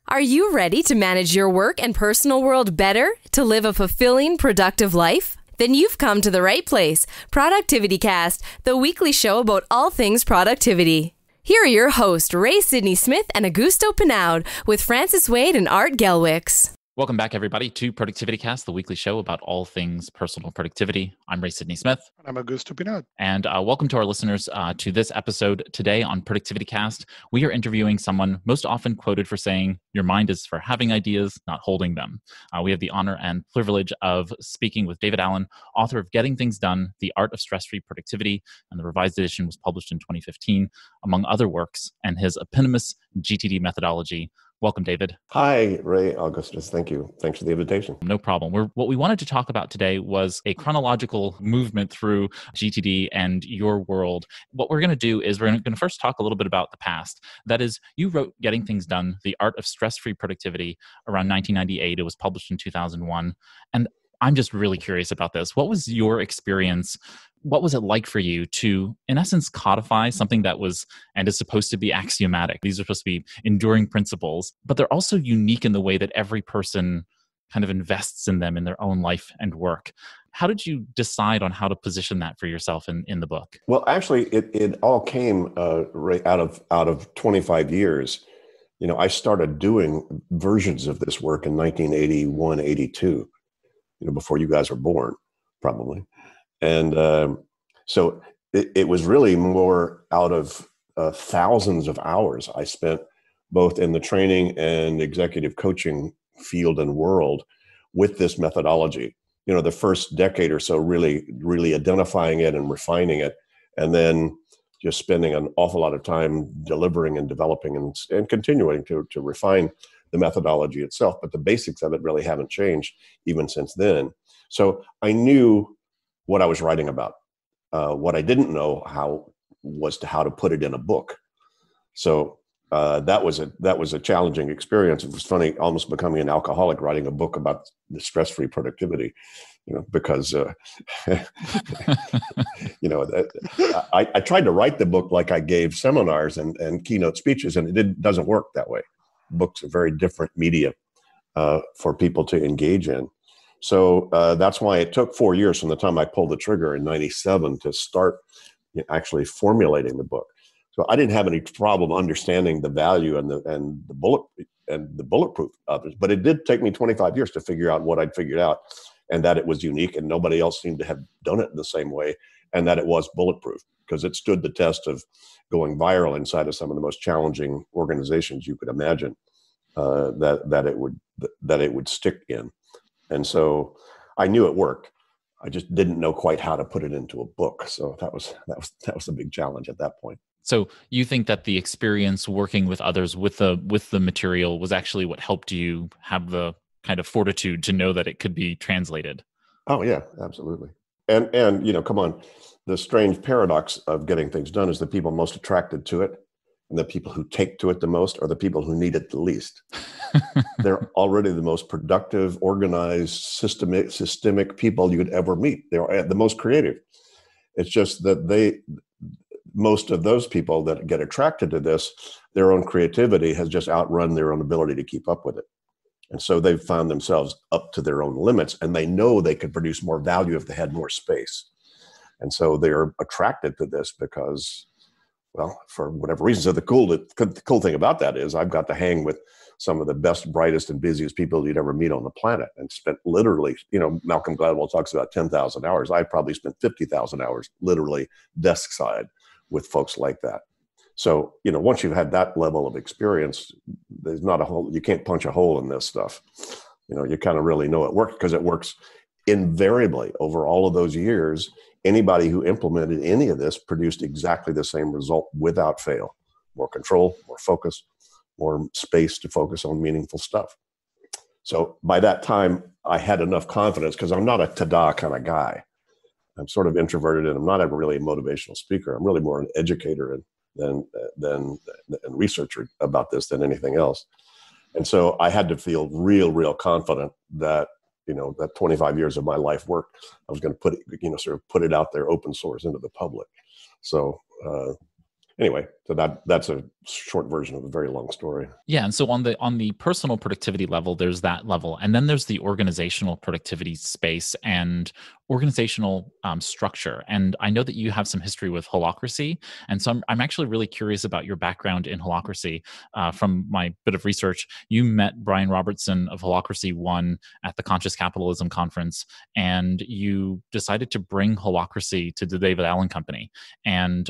Are you ready to manage your work and personal world better to live a fulfilling, productive life? Then you've come to the right place. ProductivityCast, the weekly show about all things productivity. Here are your hosts, Sidney-Smith and Augusto Pinaud, with Francis Wade and Art Gelwicks. Welcome back, everybody, to ProductivityCast, the weekly show about all things personal productivity. I'm Sidney-Smith. I'm Augusto Pinaud. And welcome to our listeners to this episode today on ProductivityCast. We are interviewing someone most often quoted for saying, your mind is for having ideas, not holding them. We have the honor and privilege of speaking with David Allen, author of Getting Things Done, The Art of Stress-Free Productivity, and the revised edition was published in 2015, among other works, and his eponymous GTD methodology. Welcome, David. Hi, Ray Augustus. Thank you. Thanks for the invitation. No problem. What we wanted to talk about today was a chronological movement through GTD and your world. What we're going to do is we're going to first talk a little bit about the past. That is, you wrote Getting Things Done, The Art of Stress-Free Productivity around 1998. It was published in 2001. And I'm just really curious about this. What was your experience? What was it like for you to, in essence, codify something that was and is supposed to be axiomatic? These are supposed to be enduring principles, but they're also unique in the way that every person kind of invests in them in their own life and work. How did you decide on how to position that for yourself in the book? Well, actually, it all came right out of 25 years. You know, I started doing versions of this work in 1981, 82. Before you guys were born, probably. And so it was really more out of thousands of hours I spent both in the training and executive coaching field and world with this methodology. The first decade or so really identifying it and refining it, and then just spending an awful lot of time delivering and developing and continuing to refine the methodology itself, but the basics of it really haven't changed even since then. So I knew what I was writing about. What I didn't know how to put it in a book. So that was a challenging experience. It was funny, almost becoming an alcoholic, writing a book about the stress-free productivity. Because I tried to write the book like I gave seminars and keynote speeches, and it doesn't work that way. Books are very different media for people to engage in. So that's why it took 4 years from the time I pulled the trigger in 97 to start actually formulating the book. So I didn't have any problem understanding the value and the bulletproof of it, but it did take me 25 years to figure out what I'd figured out, and that it was unique and nobody else seemed to have done it in the same way, and that it was bulletproof because it stood the test of going viral inside of some of the most challenging organizations you could imagine that it would stick in. And so I knew it worked. I just didn't know quite how to put it into a book. So that was a big challenge at that point. So you think that the experience working with others with the material was actually what helped you have the kind of fortitude to know that it could be translated? Oh yeah, absolutely. And come on. The strange paradox of Getting Things Done is the people most attracted to it and the people who take to it the most are the people who need it the least. They're already the most productive, organized, systemic people you could ever meet. They're the most creative. It's just that most of those people that get attracted to this, their own creativity has just outrun their own ability to keep up with it. And so they've found themselves up to their own limits, and they know they could produce more value if they had more space. And so they're attracted to this because, well, for whatever reason. So the cool thing about that is I've got to hang with some of the best, brightest, and busiest people you'd ever meet on the planet, and spent literally, Malcolm Gladwell talks about 10,000 hours. I probably spent 50,000 hours literally desk side with folks like that. So, once you've had that level of experience, there's not you can't punch a hole in this stuff. You kind of really know it works because it works invariably over all of those years. Anybody who implemented any of this produced exactly the same result without fail. More control, more focus, more space to focus on meaningful stuff. So by that time, I had enough confidence because I'm not a ta-da kind of guy. I'm sort of introverted and I'm not ever really a motivational speaker. I'm really more an educator than researcher about this than anything else. And so I had to feel real confident that, that 25 years of my life work, I was going to put it, sort of put it out there, open source into the public. So Anyway, so that's a short version of a very long story. Yeah, and so on the personal productivity level, there's that level, and then there's the organizational productivity space and organizational structure. And I know that you have some history with holacracy, and so I'm actually really curious about your background in holacracy. From my bit of research, you met Brian Robertson of Holacracy One at the Conscious Capitalism Conference, and you decided to bring holacracy to the David Allen Company. And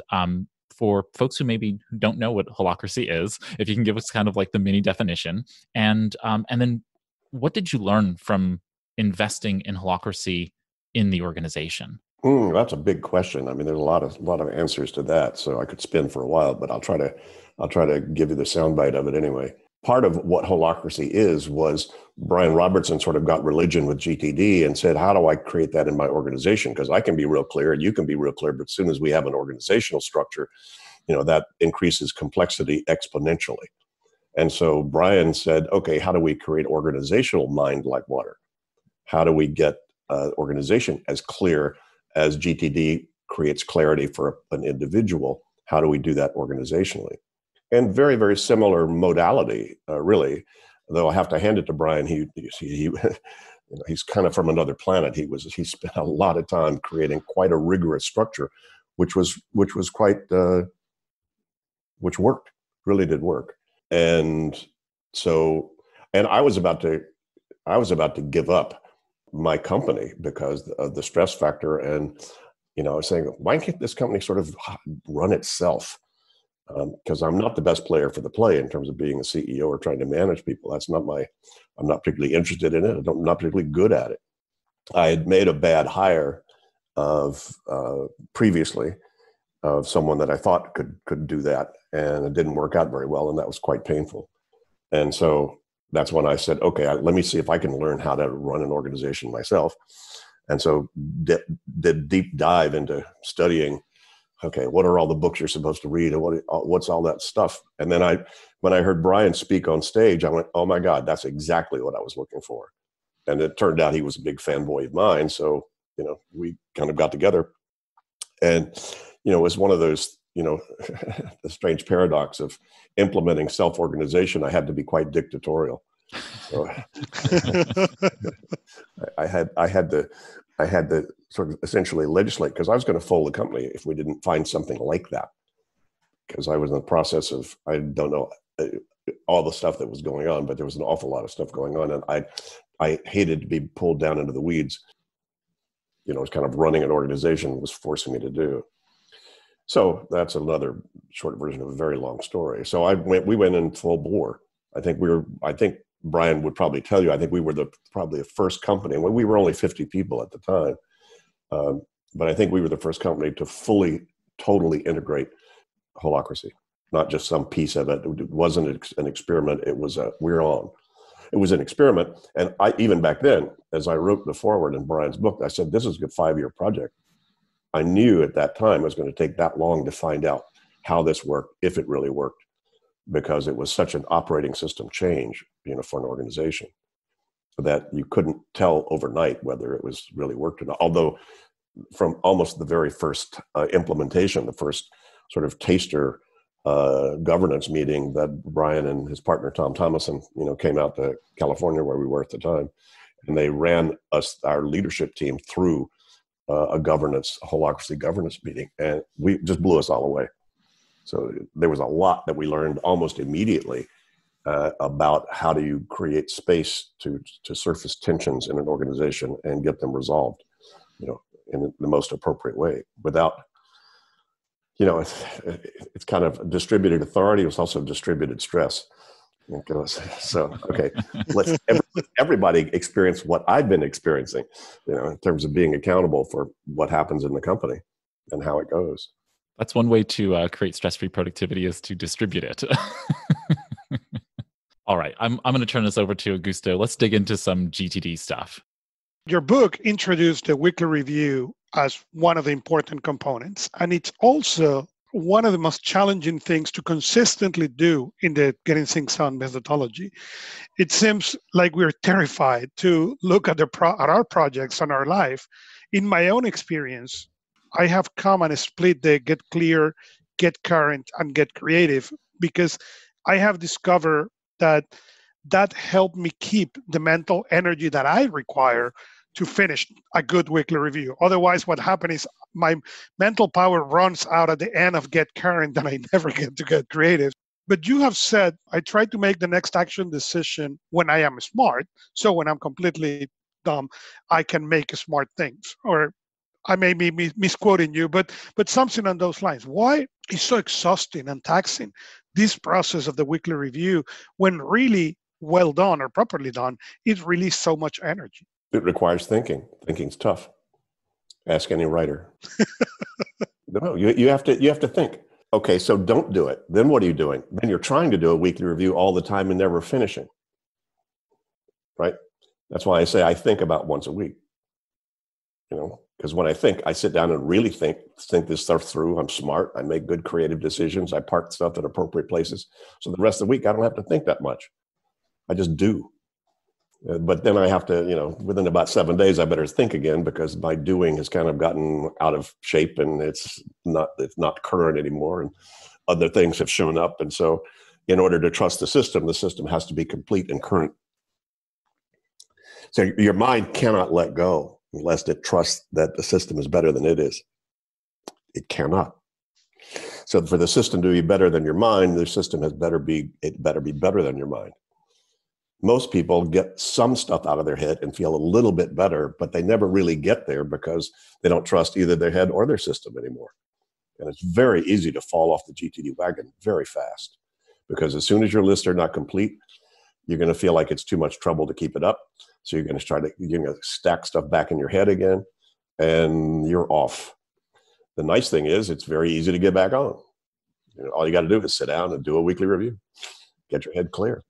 for folks who maybe don't know what holacracy is, if you can give us kind of like the mini definition, and then what did you learn from investing in holacracy in the organization? That's a big question. I mean, there's a lot of answers to that, so I could spin for a while, but I'll try to give you the soundbite of it anyway. Part of what holacracy was Brian Robertson sort of got religion with GTD and said, how do I create that in my organization? Because I can be real clear and you can be real clear, but as soon as we have an organizational structure, that increases complexity exponentially. And so Brian said, okay, how do we create organizational mind like water? How do we get organization as clear as GTD creates clarity for an individual? How do we do that organizationally? And very, very similar modality, really. Though I have to hand it to Brian, he's kind of from another planet. He spent a lot of time creating quite a rigorous structure, which worked, really did work. And I was about to give up my company because of the stress factor, and I was saying, why can't this company sort of run itself? Because I'm not the best player for the play in terms of being a CEO or trying to manage people. I'm not particularly interested in it. I'm not particularly good at it. I had made a bad hire previously of someone that I thought could do that, and it didn't work out very well, and that was quite painful. And so that's when I said, okay, let me see if I can learn how to run an organization myself. And so did deep dive into studying, okay, what are all the books you're supposed to read, and what's all that stuff? And then when I heard Brian speak on stage, I went, oh my God, that's exactly what I was looking for. And it turned out he was a big fanboy of mine. So, we kind of got together, and, it was one of those, the strange paradox of implementing self-organization. I had to be quite dictatorial. So I had to sort of essentially legislate, because I was going to fold the company if we didn't find something like that. Because I was in the process of, I don't know all the stuff that was going on, but there was an awful lot of stuff going on, and I hated to be pulled down into the weeds. It was kind of running an organization was forcing me to do. So that's another short version of a very long story. So we went in full bore. I think Brian would probably tell you, I think we were probably the first company, and we were only 50 people at the time. But I think we were the first company to totally integrate holacracy, not just some piece of it. It wasn't an experiment. It was It was an experiment. And even back then, as I wrote the foreword in Brian's book, I said, this is a 5-year project. I knew at that time it was going to take that long to find out how this worked, if it really worked, because it was such an operating system change, for an organization, that you couldn't tell overnight whether it was really worked or not. Although from almost the very first implementation, the first sort of taster governance meeting that Brian and his partner, Tom Thomason, came out to California where we were at the time, and they ran our leadership team through a holacracy governance meeting, and we just blew us all away. So there was a lot that we learned almost immediately about how do you create space to surface tensions in an organization and get them resolved, in the most appropriate way without, it's kind of distributed authority. It was also distributed stress. So, okay, let's everybody experience what I've been experiencing, in terms of being accountable for what happens in the company and how it goes. That's one way to create stress-free productivity, is to distribute it. All right, I'm going to turn this over to Augusto. Let's dig into some GTD stuff. Your book introduced the weekly review as one of the important components, and it's also one of the most challenging things to consistently do in the Getting Things Done methodology. It seems like we're terrified to look at our projects and our life. In my own experience, I have come and split the get clear, get current and get creative, because I have discovered that helped me keep the mental energy that I require to finish a good weekly review. Otherwise, what happens is my mental power runs out at the end of get current and I never get to get creative. But you have said, I try to make the next action decision when I am smart. So when I'm completely dumb, I can make smart things. Or I may be misquoting you, but something on those lines. Why is so exhausting and taxing this process of the weekly review when really well done or properly done, it releases so much energy? It requires thinking. Thinking's tough. Ask any writer. No, you have to think. Okay, so don't do it. Then what are you doing? Then you're trying to do a weekly review all the time and never finishing. Right? That's why I say I think about once a week. Because when I think, I sit down and really think this stuff through. I'm smart. I make good creative decisions. I park stuff at appropriate places. So the rest of the week, I don't have to think that much. I just do. But then I have to, within about 7 days, I better think again, because my doing has kind of gotten out of shape and it's not current anymore. And other things have shown up. And so in order to trust the system has to be complete and current. So your mind cannot let go unless it trusts that the system is better than it is. It cannot. So for the system to be better than your mind, the system better be better than your mind. Most people get some stuff out of their head and feel a little bit better, but they never really get there because they don't trust either their head or their system anymore. And it's very easy to fall off the GTD wagon very fast, because as soon as your lists are not complete, you're going to feel like it's too much trouble to keep it up. So you're going to stack stuff back in your head again, and you're off. The nice thing is it's very easy to get back on. All you got to do is sit down and do a weekly review. Get your head clear.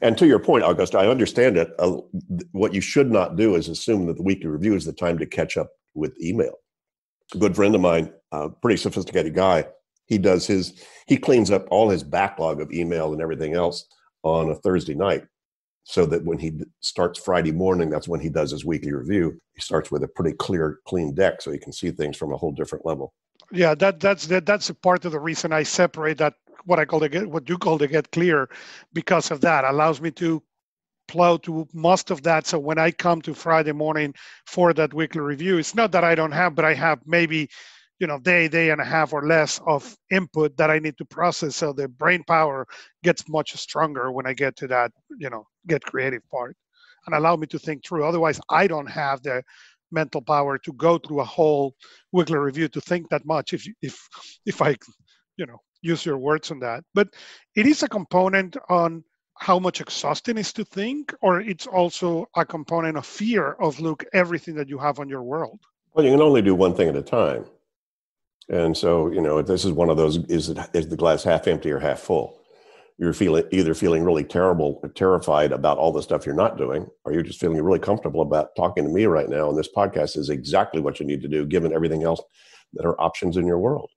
And to your point, Augusto, I understand it. What you should not do is assume that the weekly review is the time to catch up with email. A good friend of mine, a pretty sophisticated guy, he cleans up all his backlog of email and everything else on a Thursday night, so that when he starts Friday morning, that's when he does his weekly review. He starts with a pretty clean deck, so he can see things from a whole different level. Yeah, that's a part of the reason I separate that, what you call the get clear, because of that allows me to plow to most of that. So when I come to Friday morning for that weekly review, it's not that I don't have, but I have maybe day and a half or less of input that I need to process. So the brain power gets much stronger when I get to that, get creative part, and allow me to think through. Otherwise, I don't have the mental power to go through a whole weekly review to think that much. If I, use your words on that. But it is a component on how much exhausting is to think, or it's also a component of fear of everything that you have on your world. Well, you can only do one thing at a time. And so, this is one of those, is the glass half empty or half full? You're either feeling really terrified about all the stuff you're not doing, or you're just feeling really comfortable about talking to me right now. And this podcast is exactly what you need to do, given everything else that are options in your world.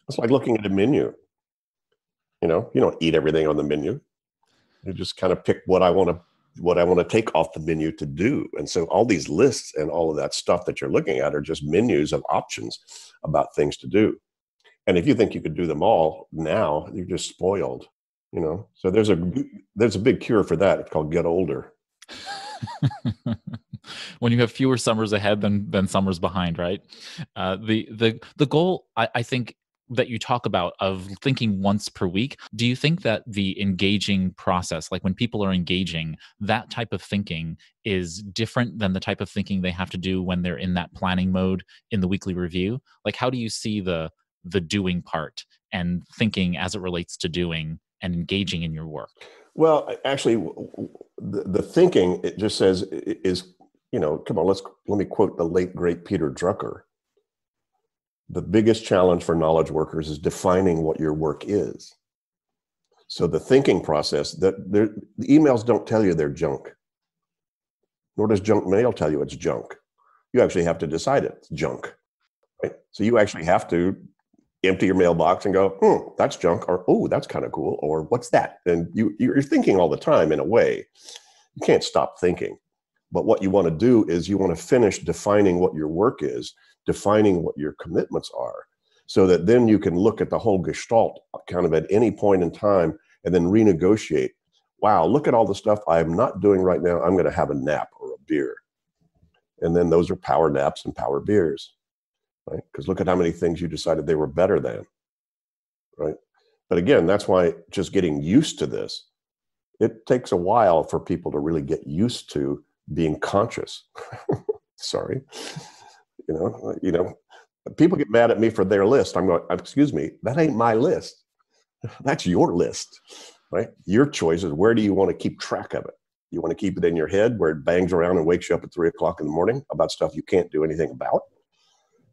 It's like looking at a menu. You don't eat everything on the menu. You just kind of pick what I want to take off the menu to do. And so all these lists and all of that stuff that you're looking at are just menus of options about things to do. And if you think you could do them all now, you're just spoiled. So there's a big cure for that. It's called get older. When you have fewer summers ahead than summers behind, right? The goal, I think, that you talk about of thinking once per week, do you think that the engaging process, like when people are engaging, that type of thinking is different than the type of thinking they have to do when they're in that planning mode in the weekly review? Like, how do you see the doing part and thinking as it relates to doing and engaging in your work? Well, actually, the thinking, it just says, is, come on, let me quote the late, great Peter Drucker. The biggest challenge for knowledge workers is defining what your work is. So the thinking process, the emails don't tell you they're junk, nor does junk mail tell you it's junk. You actually have to decide it's junk, right? So you actually have to empty your mailbox and go, that's junk, or, oh, that's kind of cool, or what's that? And you're thinking all the time in a way. You can't stop thinking. But what you want to do is you want to finish defining what your work is, defining what your commitments are, so that then you can look at the whole gestalt kind of at any point in time and then renegotiate. Wow, look at all the stuff I'm not doing right now. I'm going to have a nap or a beer. And then those are power naps and power beers, right? Because look at how many things you decided they were better than, right? But again, that's why just getting used to this, it takes a while for people to really get used to being conscious. Sorry. You know, people get mad at me for their list. I'm going, excuse me, that ain't my list. That's your list, right? Your choice is, where do you want to keep track of it? You want to keep it in your head where it bangs around and wakes you up at 3 o'clock in the morning about stuff you can't do anything about?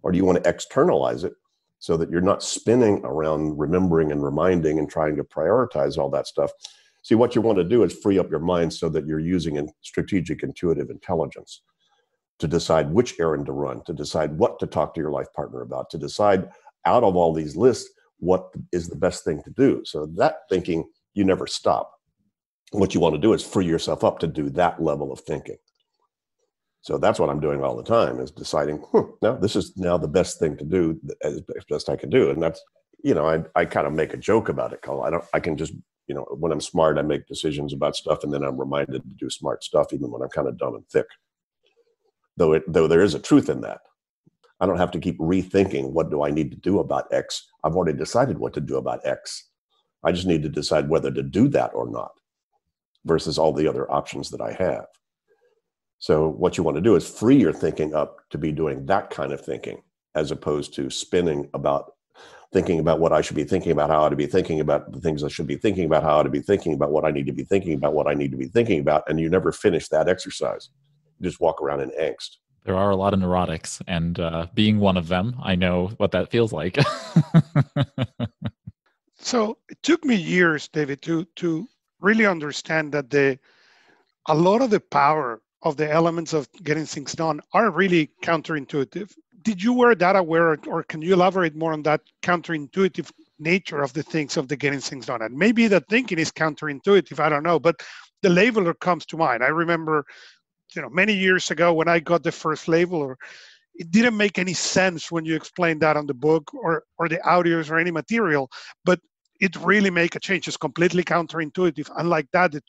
Or do you want to externalize it so that you're not spinning around remembering and reminding and trying to prioritize all that stuff? See, what you want to do is free up your mind so that you're using strategic intuitive intelligence to decide which errand to run, to decide what to talk to your life partner about, to decide out of all these lists what is the best thing to do. So that thinking, you never stop. What you want to do is free yourself up to do that level of thinking. So that's what I'm doing all the time, is deciding, now this is now the best thing to do as best I can do. And that's, I kind of make a joke about it, Cole. I can just, when I'm smart, I make decisions about stuff, and then I'm reminded to do smart stuff, even when I'm kind of dumb and thick. Though there is a truth in that. I don't have to keep rethinking, what do I need to do about X? I've already decided what to do about X. I just need to decide whether to do that or not, versus all the other options that I have. So what you want to do is free your thinking up to be doing that kind of thinking, as opposed to spinning about thinking about what I should be thinking about, how I ought to be thinking about the things I should be thinking about, how I ought to be thinking about what I need to be thinking about, what I need to be thinking about, and you never finish that exercise. You just walk around in angst. There are a lot of neurotics, and being one of them, I know what that feels like. So it took me years, David, to really understand that a lot of the power of the elements of getting things done are really counterintuitive. Did you were that aware, or can you elaborate more on that counterintuitive nature of the things of the getting things done? And maybe that thinking is counterintuitive, I don't know, but the labeler comes to mind. I remember, many years ago when I got the first labeler, it didn't make any sense when you explained that on the book or the audios or any material, but it really make a change. It's completely counterintuitive. Unlike that, the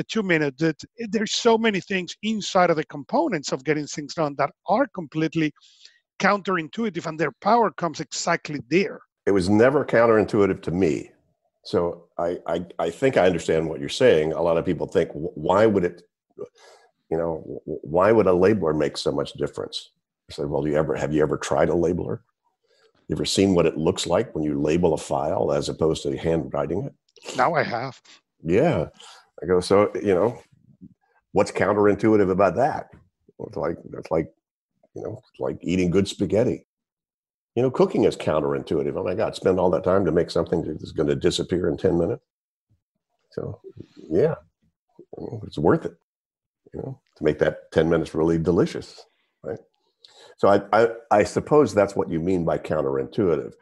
2 minute, there's so many things inside of the components of getting things done that are completely counterintuitive, and their power comes exactly there. It was never counterintuitive to me. So I think I understand what you're saying. A lot of people think, why would it, why would a labeler make so much difference? I said, well, have you ever tried a labeler? You ever seen what it looks like when you label a file as opposed to handwriting it? Now I have. Yeah. I go, so, what's counterintuitive about that? It's like eating good spaghetti. Cooking is counterintuitive. Oh my God, spend all that time to make something that's going to disappear in 10 minutes. So yeah, it's worth it, to make that 10 minutes really delicious, right? So I suppose that's what you mean by counterintuitive.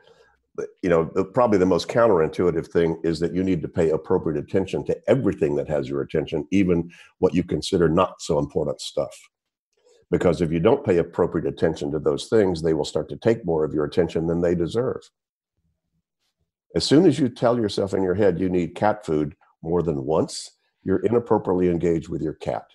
Probably the most counterintuitive thing is that you need to pay appropriate attention to everything that has your attention, even what you consider not so important stuff. Because if you don't pay appropriate attention to those things, they will start to take more of your attention than they deserve. As soon as you tell yourself in your head you need cat food more than once, you're inappropriately engaged with your cat.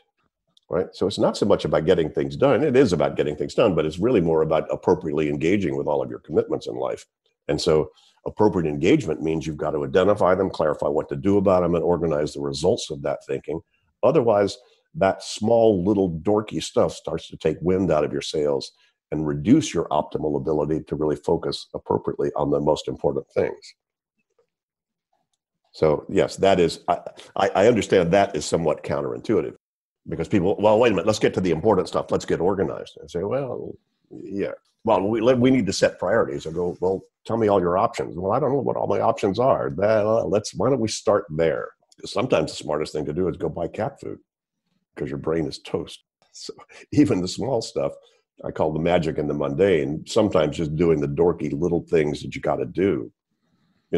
Right? So it's not so much about getting things done. It is about getting things done, but it's really more about appropriately engaging with all of your commitments in life. And so appropriate engagement means you've got to identify them, clarify what to do about them, and organize the results of that thinking. Otherwise, that small little dorky stuff starts to take wind out of your sails and reduce your optimal ability to really focus appropriately on the most important things. So yes, that is, I understand that is somewhat counterintuitive. Because people, well, wait a minute, let's get to the important stuff. Let's get organized. And say, well, yeah. Well, we need to set priorities. I go, well, tell me all your options. Well, I don't know what all my options are. Why don't we start there? Sometimes the smartest thing to do is go buy cat food because your brain is toast. So even the small stuff, I call the magic in the mundane, sometimes just doing the dorky little things that you got to do.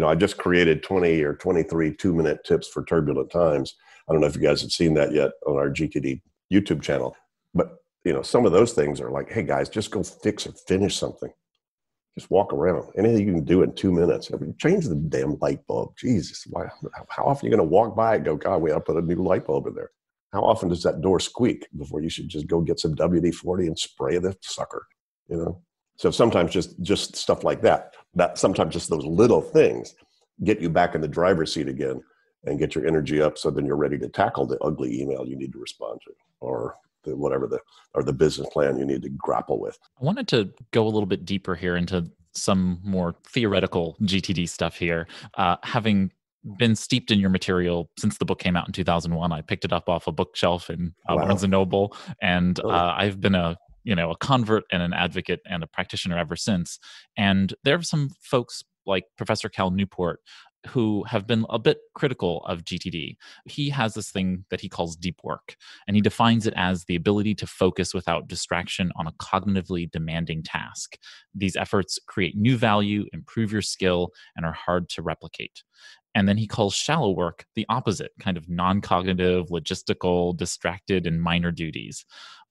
I just created 20 or 23 2-minute tips for turbulent times. I don't know if you guys have seen that yet on our GTD YouTube channel, but some of those things are like, hey guys, just go fix or finish something. Just walk around. Anything you can do in 2 minutes. I mean, change the damn light bulb. Jesus, why? How often are you going to walk by and go, God, we ought to put a new light bulb in there? How often does that door squeak before you should just go get some WD-40 and spray the sucker? You know. So sometimes just stuff like that. Sometimes just those little things get you back in the driver's seat again and get your energy up. So then you're ready to tackle the ugly email you need to respond to, or the business plan you need to grapple with. I wanted to go a little bit deeper here into some more theoretical GTD stuff here. Having been steeped in your material since the book came out in 2001, I picked it up off a bookshelf in Barnes & Noble, and I've been a convert and an advocate and a practitioner ever since. And there are some folks like Professor Cal Newport who have been a bit critical of GTD. He has this thing that he calls deep work, and he defines it as the ability to focus without distraction on a cognitively demanding task. These efforts create new value, improve your skill, and are hard to replicate. And then he calls shallow work the opposite, kind of non-cognitive, logistical, distracted, and minor duties.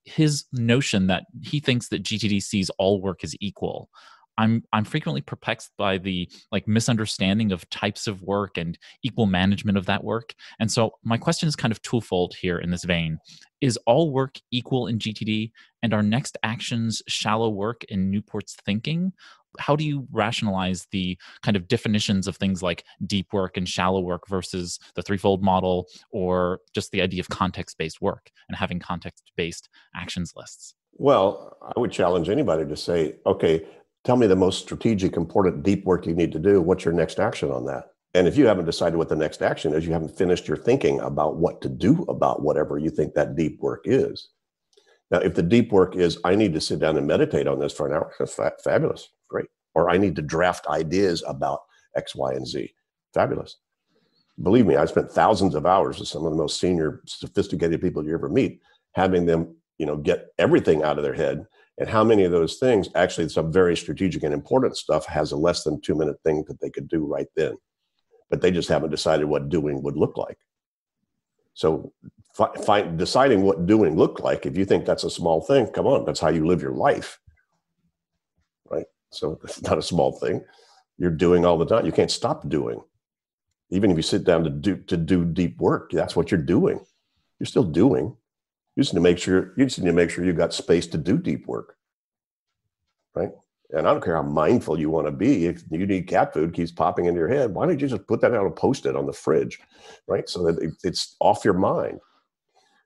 His notion that he thinks that GTD sees all work as equal. I'm frequently perplexed by the misunderstanding of types of work and equal management of that work. And so my question is kind of twofold here in this vein. Is all work equal in GTD, and are next actions shallow work in Newport's thinking? How do you rationalize the kind of definitions of things like deep work and shallow work versus the threefold model, or just the idea of context-based work and having context-based actions lists? Well, I would challenge anybody to say, okay, tell me the most strategic, important, deep work you need to do. What's your next action on that? And if you haven't decided what the next action is, you haven't finished your thinking about what to do about whatever you think that deep work is. Now, if the deep work is, I need to sit down and meditate on this for an hour, that's fabulous, great. Or I need to draft ideas about X, Y, and Z, fabulous. Believe me, I spent thousands of hours with some of the most senior, sophisticated people you ever meet, having them, get everything out of their head. And how many of those things, actually some very strategic and important stuff, has a less than 2 minute thing that they could do right then. But they just haven't decided what doing would look like. So deciding what doing looked like, if you think that's a small thing, come on, that's how you live your life, right? So it's not a small thing. You're doing all the time. You can't stop doing. Even if you sit down to do deep work, that's what you're doing. You're still doing. You just need to make sure you've got space to do deep work, right? And I don't care how mindful you want to be. If you need cat food keeps popping into your head, why don't you just put that out and post it on the fridge, right? So that it's off your mind.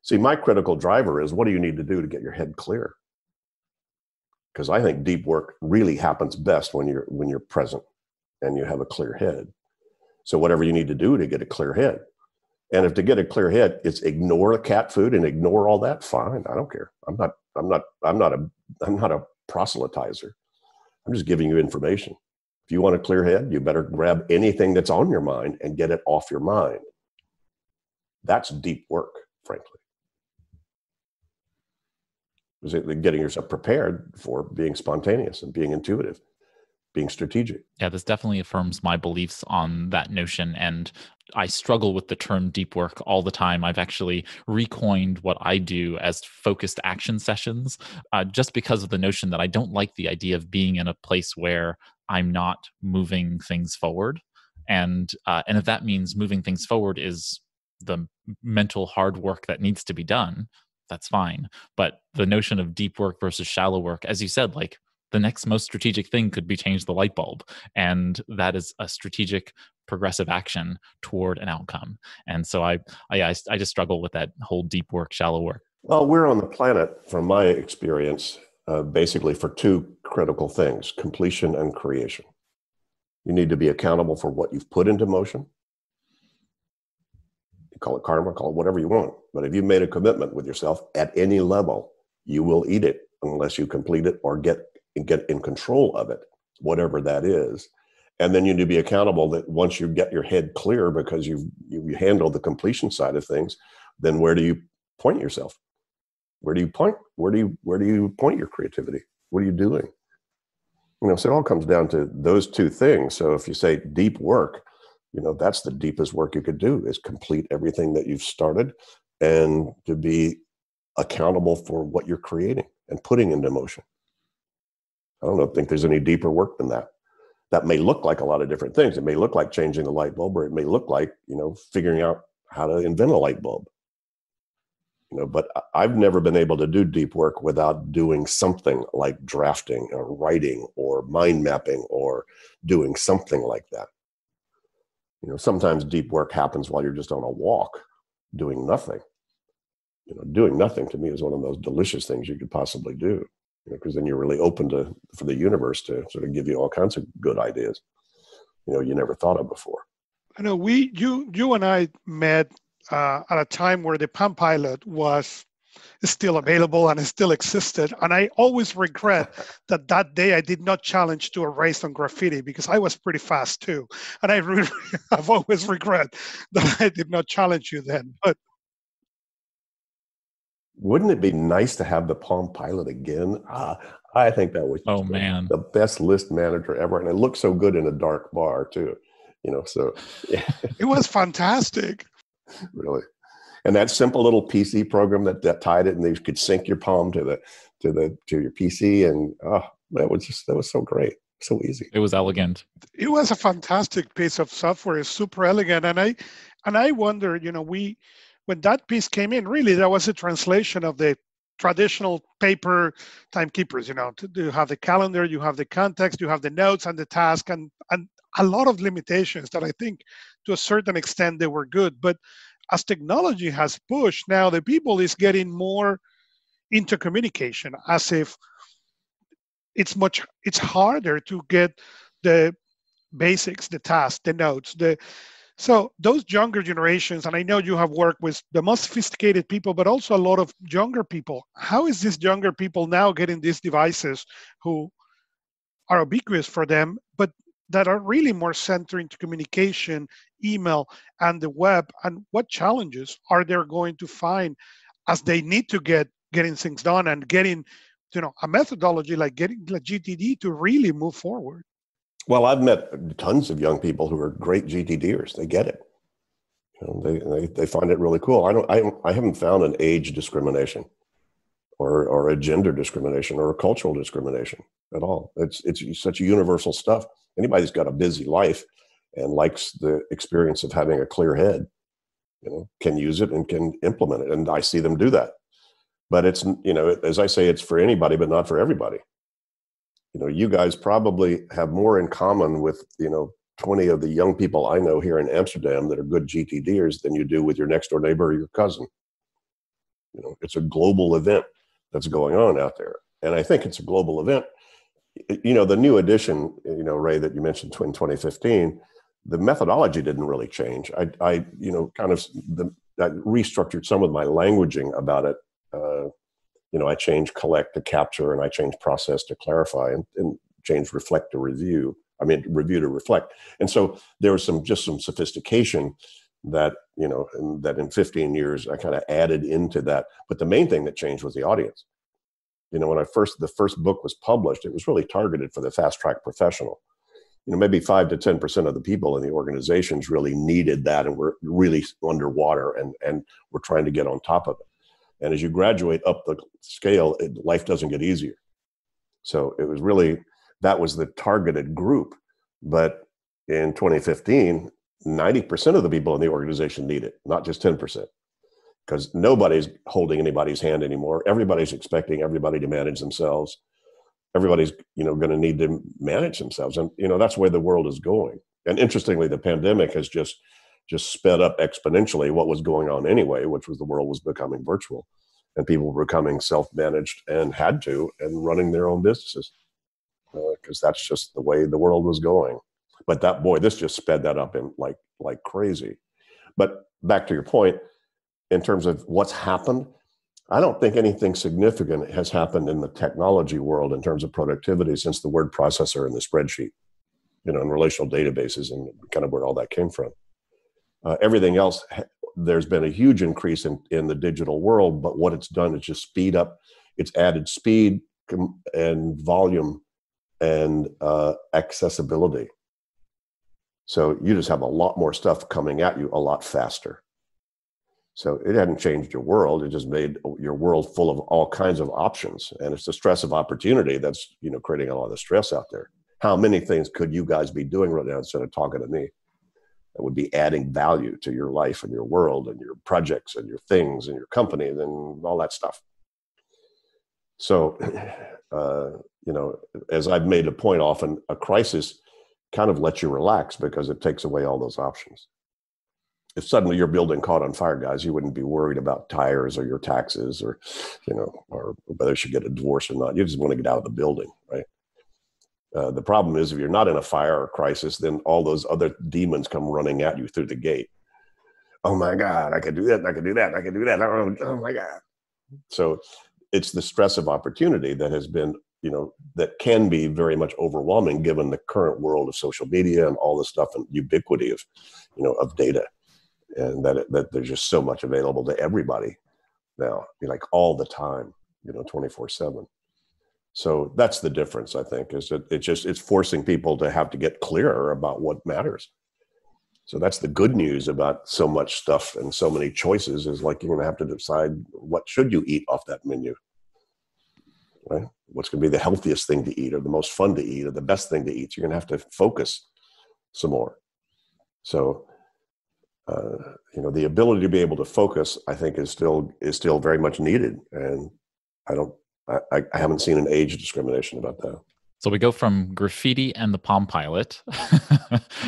See, my critical driver is, what do you need to do to get your head clear? Because I think deep work really happens best when you're present and you have a clear head. So whatever you need to do to get a clear head. And if to get a clear head, it's ignore the cat food and ignore all that, fine. I don't care. I'm not a proselytizer. I'm just giving you information. If you want a clear head, you better grab anything that's on your mind and get it off your mind. That's deep work, frankly. Getting yourself prepared for being spontaneous and being intuitive, being strategic. Yeah, this definitely affirms my beliefs on that notion. And I struggle with the term deep work all the time. I've actually recoined what I do as focused action sessions, just because of the notion that I don't like the idea of being in a place where I'm not moving things forward. And if that means moving things forward is the mental hard work that needs to be done, that's fine. But the notion of deep work versus shallow work, as you said, the next most strategic thing could be change the light bulb. And that is a strategic progressive action toward an outcome. And so I just struggle with that whole deep work, shallow work. Well, we're on the planet, from my experience, basically for two critical things: completion and creation. You need to be accountable for what you've put into motion. You call it karma, call it whatever you want. But if you've made a commitment with yourself at any level, you will eat it unless you complete it or get in control of it, whatever that is. And then you need to be accountable that once you get your head clear because you handle the completion side of things, then where do you point yourself? Where do you point? Where do you point your creativity? What are you doing? So it all comes down to those two things. So if you say deep work, that's the deepest work you could do, is complete everything that you've started and to be accountable for what you're creating and putting into motion. I don't think there's any deeper work than that. That may look like a lot of different things. It may look like changing the light bulb, or it may look like, figuring out how to invent a light bulb. But I've never been able to do deep work without doing something like drafting or writing or mind mapping or doing something like that. Sometimes deep work happens while you're just on a walk doing nothing. Doing nothing to me is one of the most delicious things you could possibly do, because then you're really open for the universe to sort of give you all kinds of good ideas, you never thought of before. I know you and I met at a time where the Palm Pilot is still available and it still existed. And I always regret that day I did not challenge to a race on graffiti, because I was pretty fast too. And I've always regret that I did not challenge you then. But wouldn't it be nice to have the Palm Pilot again? I think that was the best list manager ever. And it looked so good in a dark bar too, so yeah. It was fantastic. Really. And that simple little PC program that tied it, and you could sync your Palm to your PC, and that was so great, so easy. It was elegant. It was a fantastic piece of software. It's super elegant, and I wonder, when that piece came in, really that was a translation of the traditional paper timekeepers. You have the calendar, you have the context, you have the notes and the task, and a lot of limitations that I think to a certain extent they were good. But as technology has pushed, now the people is getting more into communication, as if it's harder to get the basics, the tasks, the notes, so those younger generations, and I know you have worked with the most sophisticated people, but also a lot of younger people. How is these younger people now getting these devices who are ubiquitous for them, but that are really more centered into communication, email, and the web? And what challenges are they going to find as they need to getting things done and getting, a methodology like GTD to really move forward? Well, I've met tons of young people who are great GTDers. They get it. They find it really cool. I haven't found an age discrimination or a gender discrimination or a cultural discrimination at all. It's such universal stuff. Anybody who's got a busy life and likes the experience of having a clear head, can use it and can implement it. And I see them do that. But it's, as I say, it's for anybody, but not for everybody. You guys probably have more in common with, 20 of the young people I know here in Amsterdam that are good GTDers than you do with your next door neighbor or your cousin. It's a global event that's going on out there. And I think it's a global event. The new edition, Ray, that you mentioned in 2015, the methodology didn't really change. I restructured some of my languaging about it. I changed collect to capture, and I changed process to clarify, and changed reflect to review. Review to reflect. And so there was some sophistication that, that in 15 years I kind of added into that. But the main thing that changed was the audience. When the first book was published, it was really targeted for the fast track professional. Maybe 5 to 10% of the people in the organizations really needed that and were really underwater and were trying to get on top of it. And as you graduate up the scale, life doesn't get easier. So it was really, that was the targeted group. But in 2015, 90% of the people in the organization need it, not just 10%. Because nobody's holding anybody's hand anymore. Everybody's expecting everybody to manage themselves. Everybody's, going to need to manage themselves. And, that's where the world is going. And interestingly, the pandemic has just sped up exponentially what was going on anyway, which was the world was becoming virtual and people were becoming self-managed and running their own businesses because that's just the way the world was going. But this just sped that up in like crazy. But back to your point, in terms of what's happened, I don't think anything significant has happened in the technology world in terms of productivity since the word processor and the spreadsheet, and relational databases and kind of where all that came from. Everything else, there's been a huge increase in the digital world, but what it's done is just speed up. It's added speed and volume and accessibility. So you just have a lot more stuff coming at you a lot faster. So it hadn't changed your world. It just made your world full of all kinds of options. And it's the stress of opportunity that's, creating a lot of stress out there. How many things could you guys be doing right now instead of talking to me that would be adding value to your life and your world and your projects and your things and your company and all that stuff? So, as I've made a point often, a crisis kind of lets you relax because it takes away all those options. If suddenly your building caught on fire, guys, you wouldn't be worried about tires or your taxes or whether you should get a divorce or not. You just want to get out of the building, right? The problem is if you're not in a fire or crisis, then all those other demons come running at you through the gate. Oh my God, I could do that. I could do that. I could do that. Oh my God. So it's the stress of opportunity that has been, that can be very much overwhelming given the current world of social media and all the stuff and ubiquity of, of data. And that there's just so much available to everybody now, like all the time, 24/7. So that's the difference, I think, is that it's forcing people to have to get clearer about what matters. So that's the good news about so much stuff and so many choices is like you're going to have to decide what should you eat off that menu, right? What's going to be the healthiest thing to eat or the most fun to eat or the best thing to eat. You're going to have to focus some more. So, the ability to be able to focus, I think, is still very much needed. And I haven't seen an age discrimination about that. So we go from graffiti and the Palm Pilot,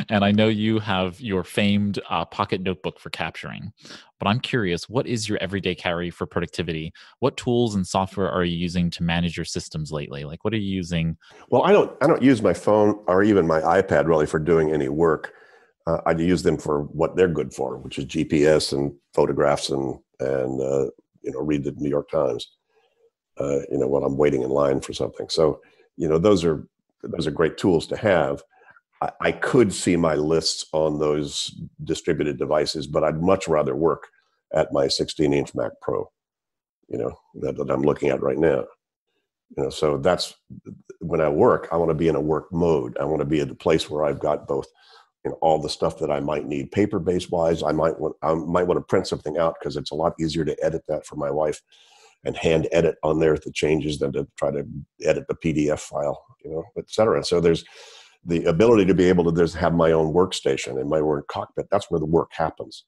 and I know you have your famed pocket notebook for capturing, but I'm curious, what is your everyday carry for productivity? What tools and software are you using to manage your systems lately? Like, what are you using? Well, I don't use my phone or even my iPad really for doing any work. I use them for what they're good for, which is GPS and photographs and read the New York Times, when I'm waiting in line for something. So, those are great tools to have. I could see my lists on those distributed devices, but I'd much rather work at my 16-inch Mac Pro, that I'm looking at right now. So that's when I work, I want to be in a work mode. I want to be at a place where I've got both all the stuff that I might need paper-based wise. I might want to print something out because it's a lot easier to edit that for my wife and hand edit on there the changes than to try to edit the PDF file, et cetera. So there's the ability to be able to just have my own workstation and my own cockpit. That's where the work happens.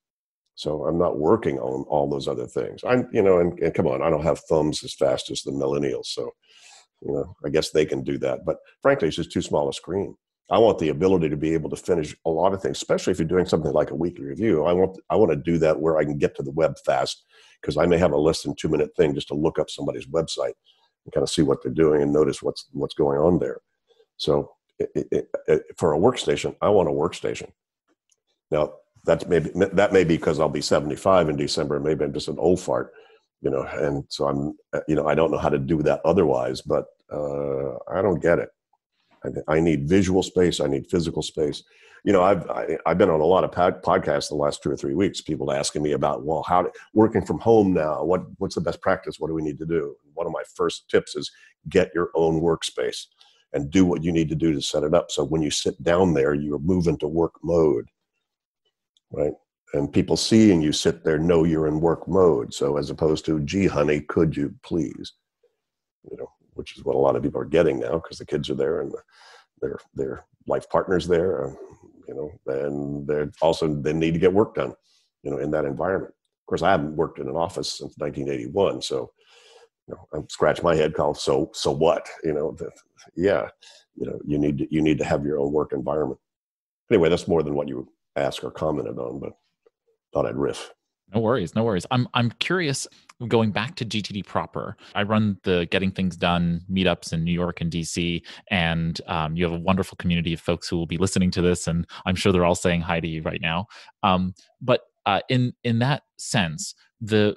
So I'm not working on all those other things. And come on, I don't have thumbs as fast as the millennials. So, I guess they can do that. But frankly, it's just too small a screen. I want the ability to be able to finish a lot of things, especially if you're doing something like a weekly review. I want to do that where I can get to the web fast because I may have a less than 2-minute thing just to look up somebody's website and kind of see what they're doing and notice what's going on there. So for a workstation, I want a workstation. Now that may be because I'll be 75 in December. Maybe I'm just an old fart, and so I'm, I don't know how to do that otherwise, but I don't get it. I need visual space. I need physical space. I've been on a lot of podcasts the last 2 or 3 weeks. People asking me about, well, working from home now. What's the best practice? What do we need to do? One of my first tips is get your own workspace and do what you need to do to set it up. So when you sit down there, you're moving to work mode, right? And people seeing you sit there know you're in work mode. So as opposed to, gee, honey, could you please? Which is what a lot of people are getting now because the kids are there and their life partner's there, and they need to get work done, in that environment. Of course, I haven't worked in an office since 1981, so I scratch my head, called so what? You need to have your own work environment. Anyway, that's more than what you asked or commented on, but thought I'd riff. No worries. I'm curious, going back to GTD proper. I run the Getting Things Done meetups in New York and DC, and you have a wonderful community of folks who will be listening to this, and I'm sure they're all saying hi to you right now. But in that sense, the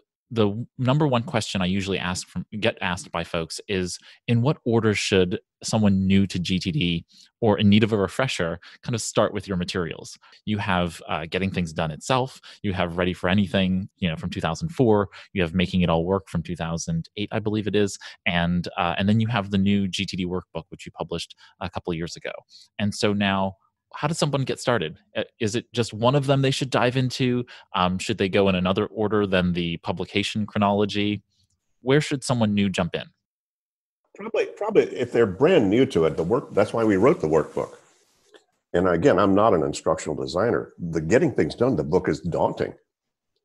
number one question I usually get asked by folks is, in what order should someone new to GTD or in need of a refresher kind of start with your materials? You have Getting Things Done itself. You have Ready for Anything, from 2004. You have Making It All Work from 2008, I believe it is. And then you have the new GTD workbook, which you published a couple of years ago. And so now, how does someone get started? Is it just one of them they should dive into? Should they go in another order than the publication chronology? Where should someone new jump in? Probably if they're brand new to it, that's why we wrote the workbook. And again, I'm not an instructional designer. The getting things done, the book is daunting.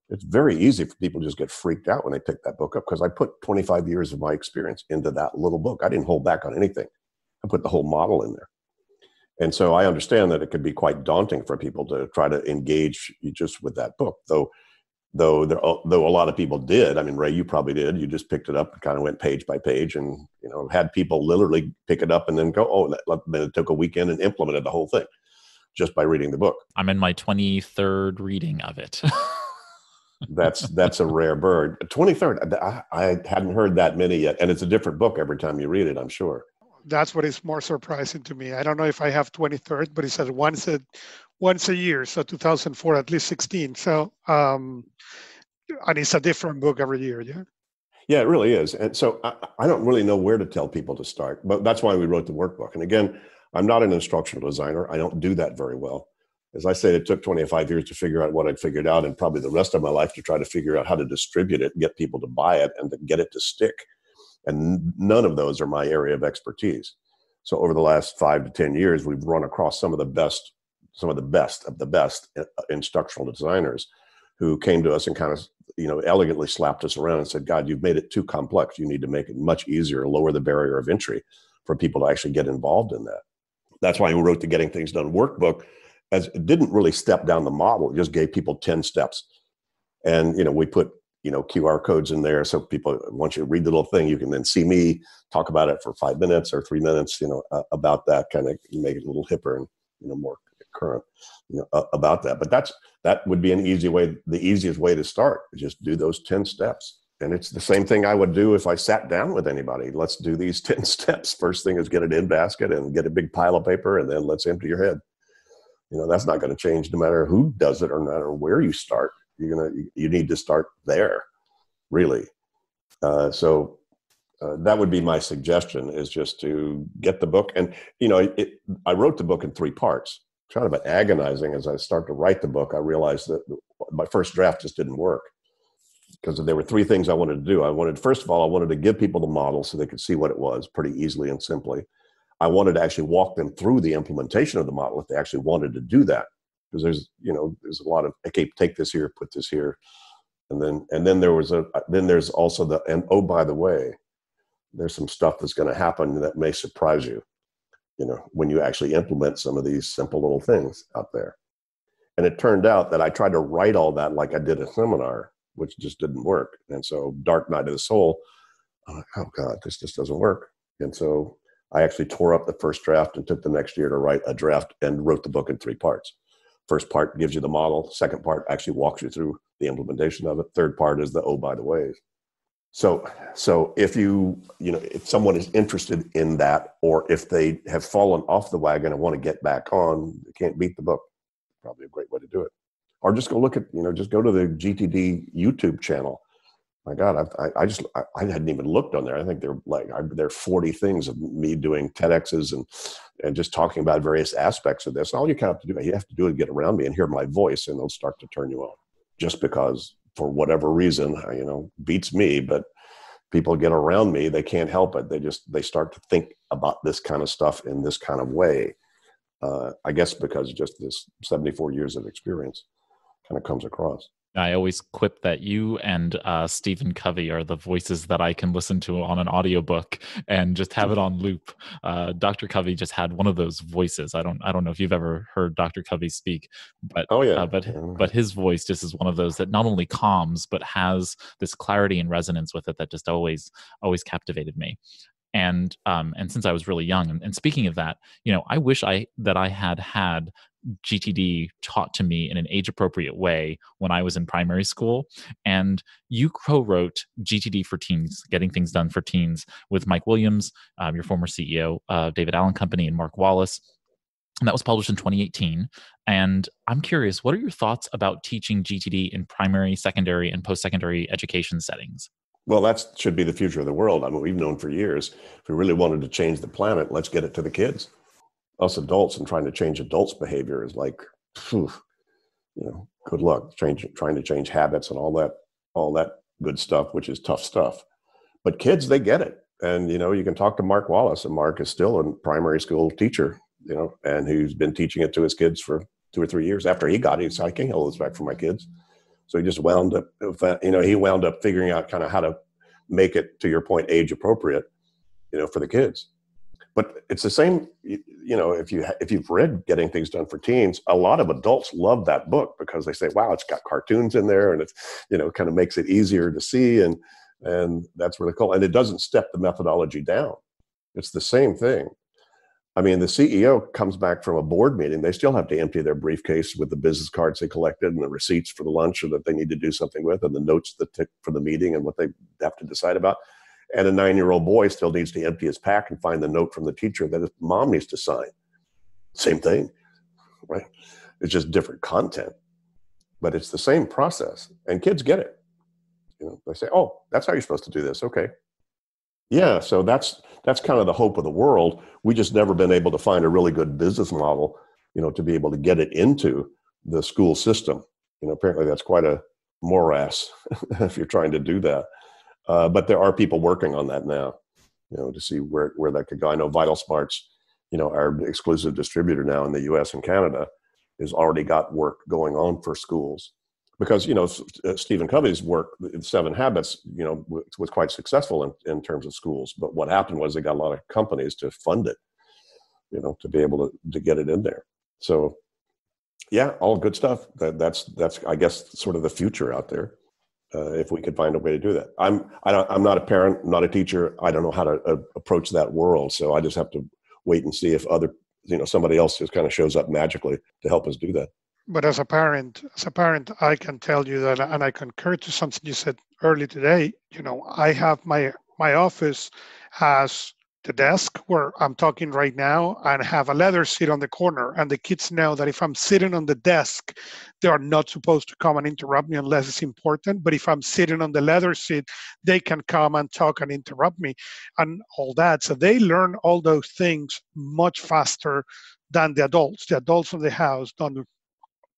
It's very easy for people to just get freaked out when they pick that book up, because I put 25 years of my experience into that little book. I didn't hold back on anything. I put the whole model in there. And so I understand that it could be quite daunting for people to try to engage just with that book, though a lot of people did. I mean, Ray, you probably did. You just picked it up and kind of went page by page, and had people literally pick it up and then go, then it took a weekend and implemented the whole thing just by reading the book. I'm in my 23rd reading of it. That's a rare bird. 23rd. I hadn't heard that many yet, and it's a different book every time you read it, I'm sure. That's what is more surprising to me. I don't know if I have 23rd, but it says once a year, so 2004, at least 16. So, and it's a different book every year, yeah? Yeah, it really is. And so I don't really know where to tell people to start, but that's why we wrote the workbook. And again, I'm not an instructional designer. I don't do that very well. As I said, it took 25 years to figure out what I'd figured out, and probably the rest of my life to try to figure out how to distribute it, get people to buy it, and to get it to stick. And none of those are my area of expertise. So over the last 5 to 10 years, we've run across some of the best of the best instructional designers who came to us and kind of, elegantly slapped us around and said, God, you've made it too complex. You need to make it much easier, lower the barrier of entry for people to actually get involved in that. That's why we wrote the Getting Things Done workbook, as it didn't really step down the model. It just gave people 10 steps. And, we put, QR codes in there. So people, once you read the little thing, you can then see me talk about it for 5 minutes or 3 minutes, about that, kind of make it a little hipper and, more current, about that. But that would be the easiest way to start. Just do those 10 steps. And it's the same thing I would do if I sat down with anybody. Let's do these 10 steps. First thing is get it in basket and get a big pile of paper, and then let's empty your head. That's not going to change no matter who does it or no matter where you start. You need to start there, really. So that would be my suggestion, is just to get the book. And, I wrote the book in 3 parts. Kind of agonizing as I start to write the book. I realized that my first draft just didn't work, because there were 3 things I wanted to do. First of all, I wanted to give people the model so they could see what it was pretty easily and simply. I wanted to actually walk them through the implementation of the model if they actually wanted to do that. Because there's a lot of, okay, take this here, put this here. And then there's also and oh, by the way, there's some stuff that's going to happen that may surprise you, when you actually implement some of these simple little things out there. And it turned out that I tried to write all that like I did a seminar, which just didn't work. And so dark night of the soul, I'm like, oh God, this just doesn't work. And so I actually tore up the first draft and took the next year to write a draft and wrote the book in 3 parts. First part gives you the model. Second part actually walks you through the implementation of it. Third part is the oh, by the ways. So if if someone is interested in that, or if they have fallen off the wagon and want to get back on, they can't beat the book. Probably a great way to do it. Or just go look at, just go to the GTD YouTube channel. My God, I hadn't even looked on there. I think there are 40 things of me doing TEDx's and just talking about various aspects of this. All you have to do is get around me and hear my voice, and they'll start to turn you on. Just because, for whatever reason, beats me, but people get around me, they can't help it. They start to think about this kind of stuff in this kind of way. I guess because just this 74 years of experience kind of comes across. I always quip that you and Stephen Covey are the voices that I can listen to on an audiobook and just have it on loop. Dr. Covey just had one of those voices. I don't know if you've ever heard Dr. Covey speak, but but his voice just is one of those that not only calms but has this clarity and resonance with it that just always captivated me. And since I was really young, and speaking of that, I wish that I had GTD taught to me in an age-appropriate way when I was in primary school. And you co-wrote GTD for Teens, Getting Things Done for Teens, with Mike Williams, your former CEO, David Allen Company, and Mark Wallace. And that was published in 2018. And I'm curious, what are your thoughts about teaching GTD in primary, secondary, and post-secondary education settings? Well, that should be the future of the world. I mean, we've known for years, if we really wanted to change the planet, let's get it to the kids. Us adults and trying to change adults' behavior is like, phew, good luck trying to change habits and all that good stuff, which is tough stuff. But kids, they get it. And, you can talk to Mark Wallace, and Mark is still a primary school teacher, and who's been teaching it to his kids for 2 or 3 years. After he got it, he said, I can't hold this back for my kids. So he just wound up with that, he wound up figuring out kind of how to make it, to your point, age appropriate, for the kids. But it's the same, if you've read Getting Things Done for Teens, a lot of adults love that book because they say, wow, it's got cartoons in there, and it's, kind of makes it easier to see. And that's really cool. And it doesn't step the methodology down. It's the same thing. I mean, the CEO comes back from a board meeting. They still have to empty their briefcase with the business cards they collected and the receipts for the lunch or that they need to do something with, and the notes that tick for the meeting and what they have to decide about. And a 9-year-old boy still needs to empty his pack and find the note from the teacher that his mom needs to sign. Same thing, right? It's just different content, but it's the same process. And kids get it. They say, oh, that's how you're supposed to do this. Okay. Yeah, so that's kind of the hope of the world. We just never been able to find a really good business model, to be able to get it into the school system. Apparently that's quite a morass if you're trying to do that. But there are people working on that now, to see where that could go. I know Vital Smarts, our exclusive distributor now in the US and Canada, has already got work going on for schools. Because, Stephen Covey's work, 7 Habits, was quite successful in terms of schools. But what happened was they got a lot of companies to fund it, to be able to get it in there. So, yeah, all good stuff. That's I guess, sort of the future out there. If we could find a way to do that. I'm not a parent, not a teacher. I don't know how to approach that world. So I just have to wait and see if somebody else just kind of shows up magically to help us do that. But as a parent, I can tell you that, and I concur to something you said early today. I have my office has the desk where I'm talking right now, and have a leather seat on the corner. And the kids know that if I'm sitting on the desk, they are not supposed to come and interrupt me unless it's important. But if I'm sitting on the leather seat, they can come and talk and interrupt me and all that. So they learn all those things much faster than the adults. The adults in the house don't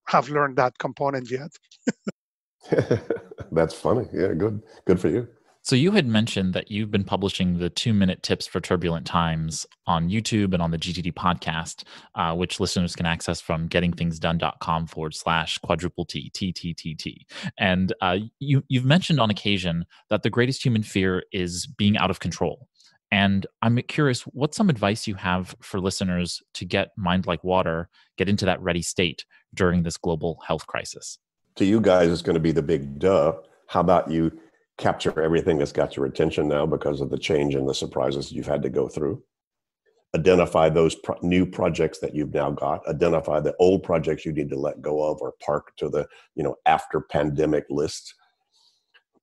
have learned that component yet. That's funny. Yeah, good for you. So you had mentioned that you've been publishing the 2-minute tips for turbulent times on YouTube and on the GTD podcast, which listeners can access from gettingthingsdone.com/TTTT. And you've mentioned on occasion that the greatest human fear is being out of control. And I'm curious, what's some advice you have for listeners to get mind like water, get into that ready state during this global health crisis? To you guys, it's going to be the big duh. How about you capture everything that's got your attention now because of the change and the surprises you've had to go through? Identify those new projects that you've now got. Identify the old projects you need to let go of or park to the, after pandemic list.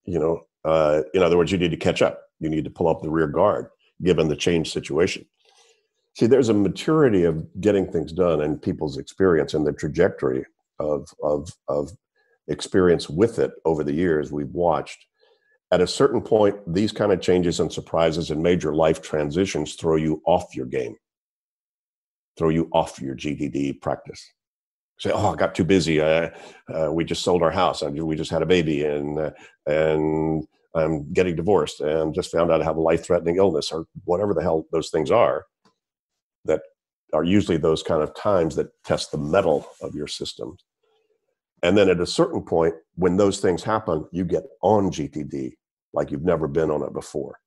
In other words, you need to catch up. You need to pull up the rear guard, given the change situation. See, there's a maturity of getting things done and people's experience and the trajectory of experience with it over the years we've watched. At a certain point, these kind of changes and surprises and major life transitions throw you off your game, throw you off your GTD practice. Say, oh, I got too busy. We just sold our house. We just had a baby, and I'm getting divorced, and just found out I have a life-threatening illness, or whatever the hell those things are, that are usually those kind of times that test the mettle of your system. And then at a certain point, when those things happen, you get on GTD like you've never been on it before,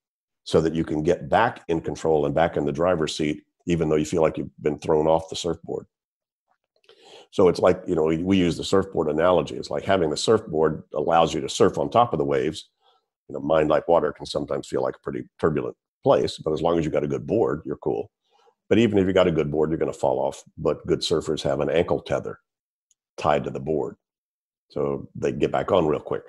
so that you can get back in control and back in the driver's seat, even though you feel like you've been thrown off the surfboard. So it's like, we use the surfboard analogy. It's like having the surfboard allows you to surf on top of the waves. Mind like water can sometimes feel like a pretty turbulent place, but as long as you got a good board, you're cool. But even if you got a good board, you're going to fall off. But good surfers have an ankle tether tied to the board, so they get back on real quick.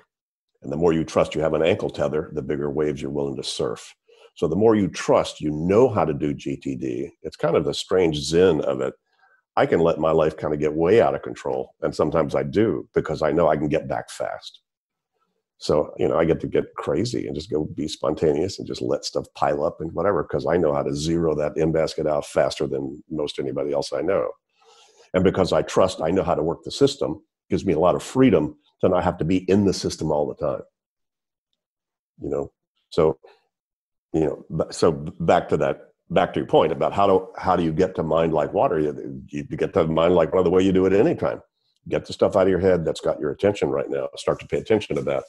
And the more you trust you have an ankle tether, the bigger waves you're willing to surf. So the more you trust you know how to do GTD, it's kind of the strange zen of it. I can let my life kind of get way out of control. And sometimes I do, because I know I can get back fast. So, I get to get crazy and just go be spontaneous and just let stuff pile up and whatever, because I know how to zero that in basket out faster than most anybody else I know. And because I know how to work the system, gives me a lot of freedom to not have to be in the system all the time. So, so back to your point about how do you get to mind like water? You get to mind like water the way you do it anytime. Get the stuff out of your head that's got your attention right now. Start to pay attention to that.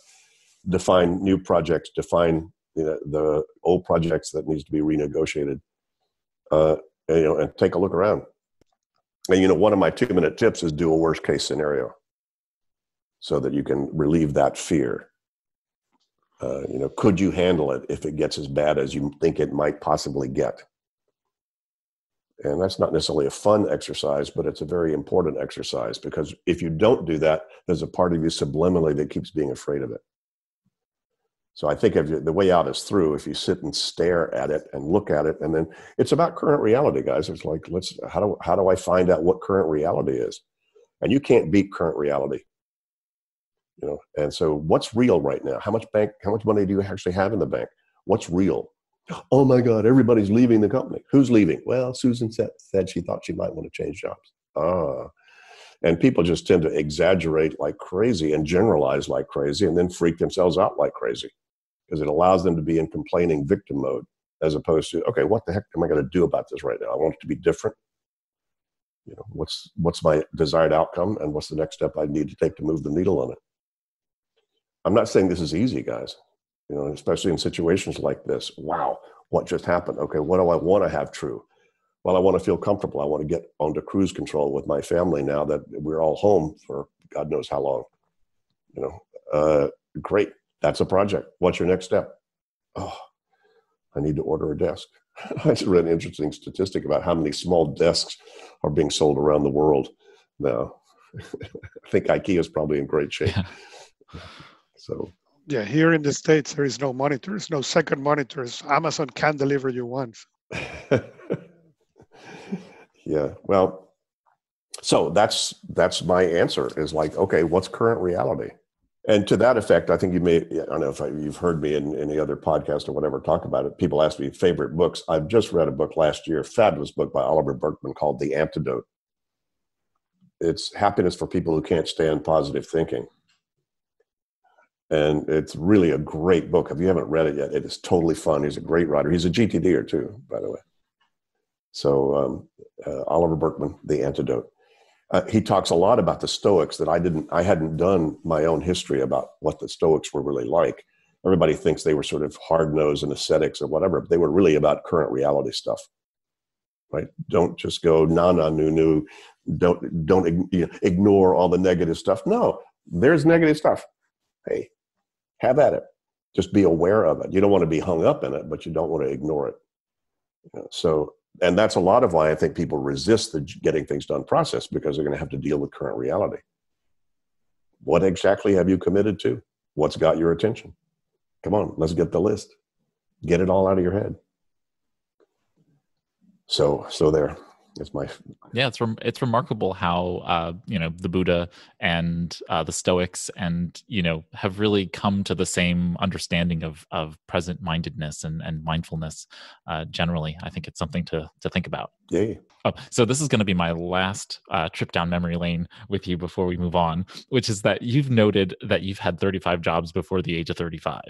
Define new projects, define the old projects that needs to be renegotiated, and take a look around. And one of my 2-minute tips is do a worst case scenario so that you can relieve that fear. Could you handle it if it gets as bad as you think it might possibly get? And that's not necessarily a fun exercise, but it's a very important exercise, because if you don't do that, there's a part of you subliminally that keeps being afraid of it. So I think the way out is through. If you sit and stare at it and look at it, and then it's about current reality, guys. It's like, how do I find out what current reality is? And you can't beat current reality. And so what's real right now? How much money do you actually have in the bank? What's real? Oh my God, everybody's leaving the company. Who's leaving? Well, Susan said she thought she might want to change jobs. And people just tend to exaggerate like crazy and generalize like crazy and then freak themselves out like crazy, because it allows them to be in complaining victim mode, as opposed to, okay, what the heck am I going to do about this right now? I want it to be different. What's my desired outcome, and what's the next step I need to take to move the needle on it? I'm not saying this is easy, guys, especially in situations like this. Wow, what just happened? Okay, what do I want to have true? Well, I want to feel comfortable. I want to get onto cruise control with my family now that we're all home for God knows how long. Great. That's a project. What's your next step? Oh, I need to order a desk. I just read an interesting statistic about how many small desks are being sold around the world now. I think IKEA is probably in great shape. So, yeah, here in the States, there is no monitors, no second monitors. Amazon can deliver you one. Yeah, well, so that's my answer is like, okay, what's current reality? And to that effect, I think I don't know if you've heard me in any other podcast or whatever talk about it. People ask me favorite books. I've just read a book last year, fabulous book by Oliver Burkeman called The Antidote. It's happiness for people who can't stand positive thinking. And it's really a great book. If you haven't read it yet, it is totally fun. He's a great writer. He's a GTDer too, by the way. So Oliver Burkeman, The Antidote. He talks a lot about the Stoics that I hadn't done my own history about what the Stoics were really like. Everybody thinks they were sort of hard-nosed and ascetics or whatever, but they were really about current reality stuff, right? Don't just go na-na-nu-nu. Don't ignore all the negative stuff. No, there's negative stuff. Hey, have at it. Just be aware of it. You don't want to be hung up in it, but you don't want to ignore it. And that's a lot of why I think people resist the getting things done process, because they're going to have to deal with current reality. What exactly have you committed to? What's got your attention? Come on, let's get the list. Get it all out of your head. So there. It's my it's remarkable how the Buddha and the Stoics and have really come to the same understanding of present mindedness and mindfulness generally. I think it's something to think about. Yeah. Oh, so this is going to be my last trip down memory lane with you before we move on, which is that you've noted that you've had 35 jobs before the age of 35.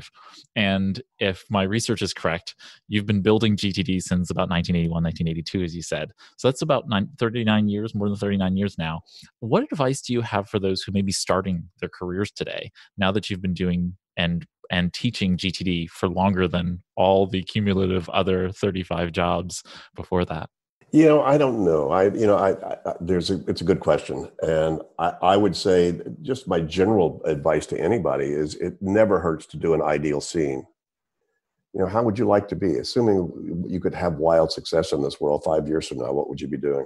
And if my research is correct, you've been building GTD since about 1981, 1982, as you said. So that's about 39 years, more than 39 years now. What advice do you have for those who may be starting their careers today, now that you've been doing and teaching GTD for longer than all the cumulative other 35 jobs before that? I don't know. It's a good question. And I would say just my general advice to anybody is it never hurts to do an ideal scene. How would you like to be? Assuming you could have wild success in this world 5 years from now, what would you be doing?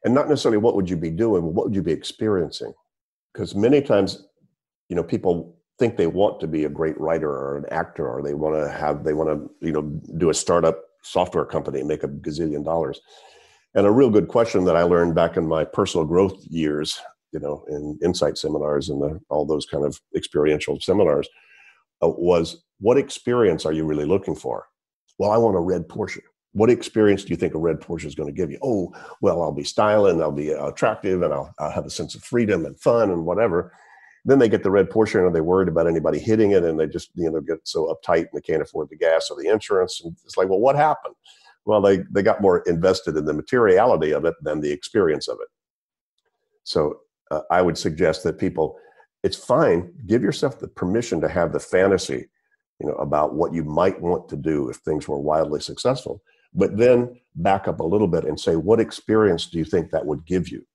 And not necessarily what would you be doing, but what would you be experiencing? Because many times, people think they want to be a great writer or an actor, or they want to do a startup software company and make a gazillion dollars. And a real good question that I learned back in my personal growth years, in insight seminars and all those kind of experiential seminars, was, what experience are you really looking for? Well, I want a red Porsche. What experience do you think a red Porsche is going to give you? Oh, well, I'll be styling, I'll be attractive, and I'll have a sense of freedom and fun and whatever. Then they get the red Porsche and they're worried about anybody hitting it, and they just get so uptight and they can't afford the gas or the insurance. And it's like, well, what happened? Well, they got more invested in the materiality of it than the experience of it. So I would suggest that people, it's fine, give yourself the permission to have the fantasy, about what you might want to do if things were wildly successful, but then back up a little bit and say, what experience do you think that would give you?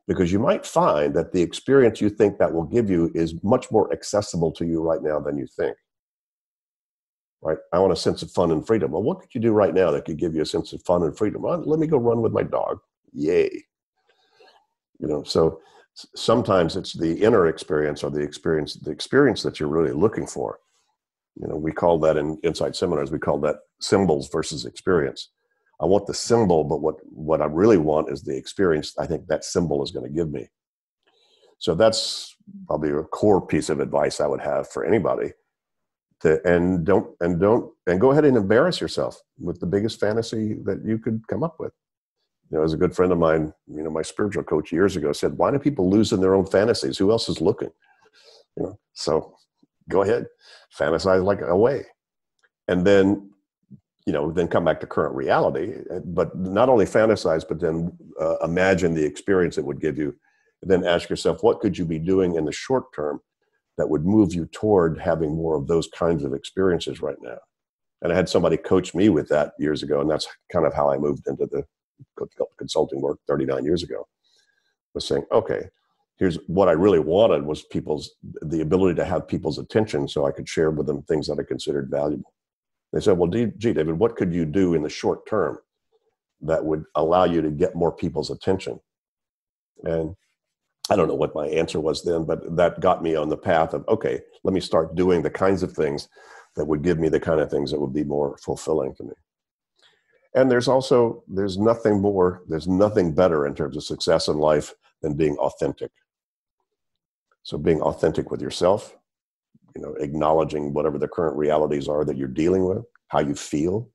Because you might find that the experience you think that will give you is much more accessible to you right now than you think. Right? I want a sense of fun and freedom. Well, what could you do right now that could give you a sense of fun and freedom? Well, let me go run with my dog. Yay. So sometimes it's the inner experience or the experience that you're really looking for. We call that in Insight seminars, we call that symbols versus experience. I want the symbol, but what I really want is the experience I think that symbol is going to give me. So that's probably a core piece of advice I would have for anybody. And go ahead and embarrass yourself with the biggest fantasy that you could come up with. As a good friend of mine, my spiritual coach years ago said, why do people lose in their own fantasies? Who else is looking? So go ahead, fantasize like away. And then, then come back to current reality, but not only fantasize, but then imagine the experience it would give you. And then ask yourself, what could you be doing in the short term that would move you toward having more of those kinds of experiences right now? And I had somebody coach me with that years ago. And that's kind of how I moved into the consulting work 39 years ago, was saying, okay, here's what I really wanted was the ability to have people's attention so I could share with them things that I considered valuable. They said, well, gee, David, what could you do in the short term that would allow you to get more people's attention? And I don't know what my answer was then, but that got me on the path of, okay, let me start doing the kinds of things that would give me the kind of things that would be more fulfilling to me. And there's nothing better in terms of success in life than being authentic. So being authentic with yourself, acknowledging whatever the current realities are that you're dealing with, how you feel.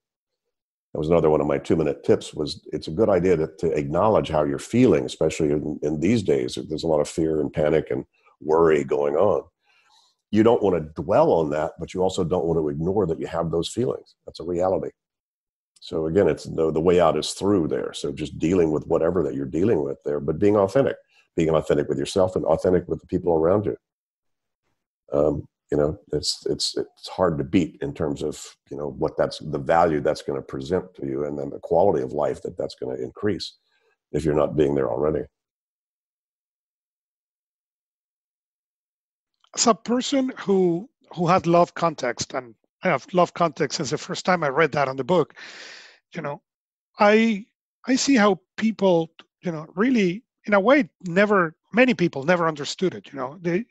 That was another one of my 2-minute tips was it's a good idea to acknowledge how you're feeling, especially in these days. There's a lot of fear and panic and worry going on. You don't want to dwell on that, but you also don't want to ignore that you have those feelings. That's a reality. So again, it's the way out is through there. So just dealing with whatever that you're dealing with there, but being authentic with yourself and authentic with the people around you. It's hard to beat in terms of, what that's the value that's going to present to you and then the quality of life that's going to increase if you're not being there already. As a person who had love context, and I have love context since the first time I read that on the book, I see how people, really, in a way, many people never understood it.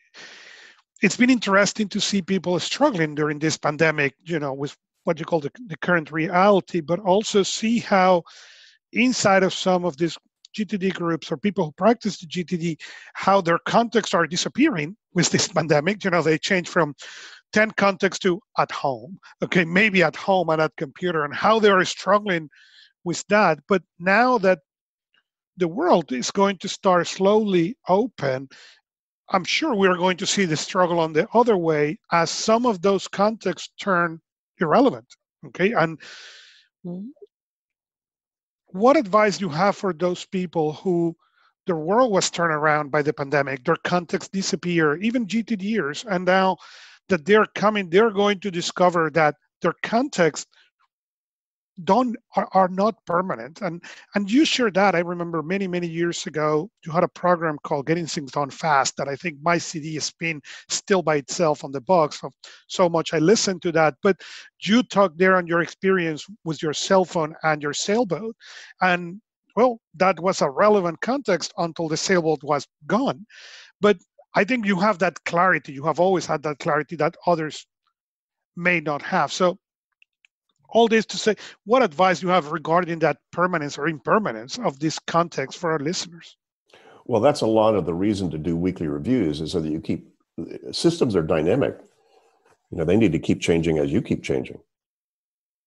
It's been interesting to see people struggling during this pandemic, with what you call the current reality, but also see how inside of some of these GTD groups or people who practice the GTD, how their contexts are disappearing with this pandemic. They change from 10 contexts to at home, okay, maybe at home and at computer, and how they are struggling with that. But now that the world is going to start slowly open, I'm sure we're going to see the struggle on the other way as some of those contexts turn irrelevant, okay? And what advice do you have for those people who their world was turned around by the pandemic, their context disappear, even GTDers, and now that they're going to discover that their context are not permanent. And you share that. I remember many years ago, you had a program called Getting Things Done Fast that I think my CD is pinned still by itself on the box of so much I listened to that. But you talked there on your experience with your cell phone and your sailboat. And well, that was a relevant context until the sailboat was gone. But I think you have that clarity. You have always had that clarity that others may not have. So all this to say, what advice do you have regarding that permanence or impermanence of this context for our listeners? Well, that's a lot of the reason to do weekly reviews is so that you keep, systems are dynamic. They need to keep changing as you keep changing.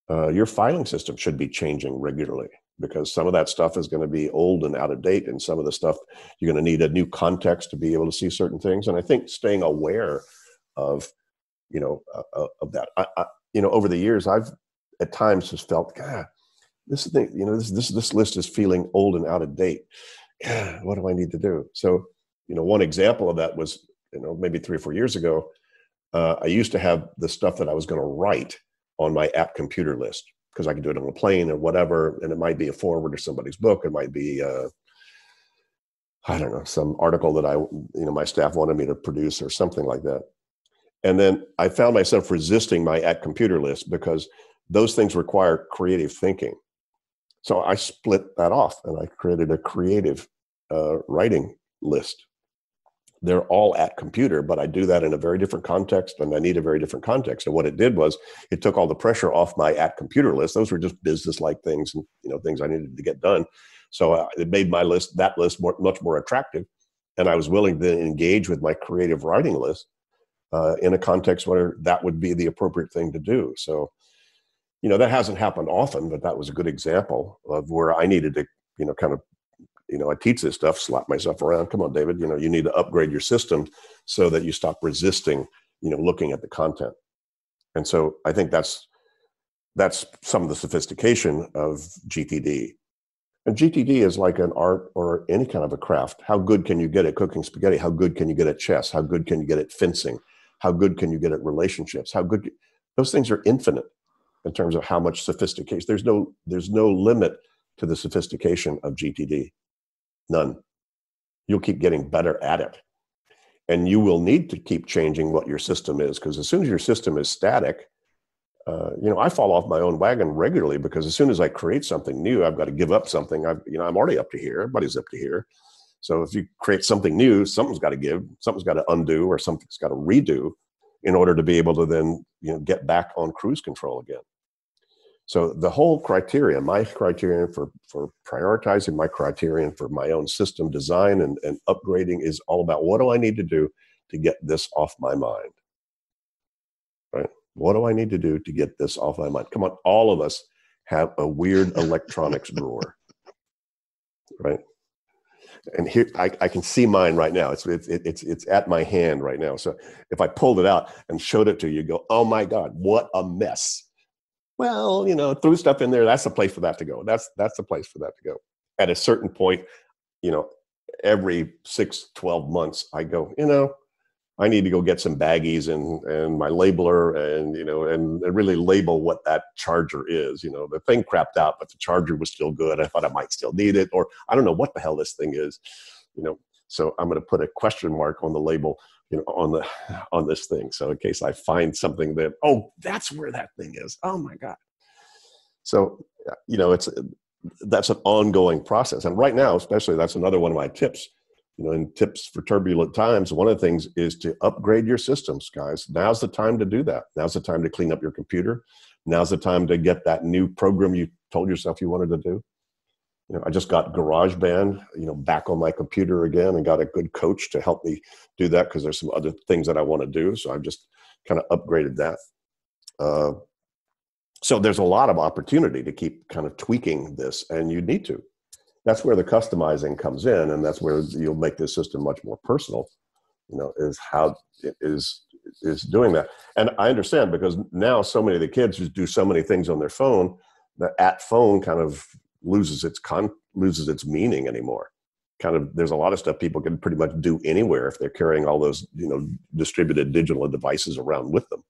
Your filing system should be changing regularly, because some of that stuff is going to be old and out of date, and some of the stuff you're going to need a new context to be able to see certain things. And I think staying aware of of that. Over the years, I've at times just felt, God, this thing, this list is feeling old and out of date. God, what do I need to do? So, one example of that was, maybe 3 or 4 years ago, I used to have the stuff that I was going to write on my app computer list, because I could do it on a plane or whatever. And it might be a forward to somebody's book. It might be, I don't know, some article that my staff wanted me to produce or something like that. And then I found myself resisting my at computer list, because those things require creative thinking. So I split that off and I created a creative writing list. They're all at computer, but I do that in a very different context, and I need a very different context. And what it did was it took all the pressure off my at computer list. Those were just business-like things, and things I needed to get done. So it made that list much more attractive, and I was willing to engage with my creative writing list in a context where that would be the appropriate thing to do. So, that hasn't happened often, but that was a good example of where I needed to, kind of, I teach this stuff, slap myself around. Come on, David, you need to upgrade your system so that you stop resisting, looking at the content. And so I think that's some of the sophistication of GTD. And GTD is like an art or any kind of a craft. How good can you get at cooking spaghetti? How good can you get at chess? How good can you get at fencing? How good can you get at relationships? Those things are infinite in terms of how much sophistication. There's no limit to the sophistication of GTD. None. You'll keep getting better at it. And you will need to keep changing what your system is, because as soon as your system is static, I fall off my own wagon regularly, because as soon as I create something new, I've got to give up something. I'm already up to here. Everybody's up to here. So if you create something new, something's got to give, something's got to undo, or something's got to redo in order to be able to then, get back on cruise control again. So the whole criteria, my criterion for prioritizing, my criterion for my own system design and upgrading is all about, what do I need to do to get this off my mind? Right? What do I need to do to get this off my mind? Come on, all of us have a weird electronics drawer, right? And here I can see mine right now. It's at my hand right now. So if I pulled it out and showed it to you, go, oh my God, what a mess. Well, threw stuff in there. That's the place for that to go. That's the place for that to go. At a certain point, every 6-12 months, I go, I need to go get some baggies and my labeler and really label what that charger is. The thing crapped out, but the charger was still good. I thought I might still need it, or I don't know what the hell this thing is, So I'm going to put a question mark on the label, on this thing. So in case I find something that, oh, that's where that thing is. Oh my God. So, that's an ongoing process. And right now, especially, that's another one of my tips, in tips for turbulent times. One of the things is to upgrade your systems, guys. Now's the time to do that. Now's the time to clean up your computer. Now's the time to get that new program you told yourself you wanted to do. I just got GarageBand, back on my computer again, and got a good coach to help me do that, because there's some other things that I want to do. So I've just kind of upgraded that. So there's a lot of opportunity to keep kind of tweaking this, and you need to. That's where the customizing comes in, and that's where you'll make this system much more personal, is how it is doing that. And I understand, because now so many of the kids just do so many things on their phone, the at phone kind of loses its meaning anymore. Kind of, there's a lot of stuff people can pretty much do anywhere if they're carrying all those, distributed digital devices around with them.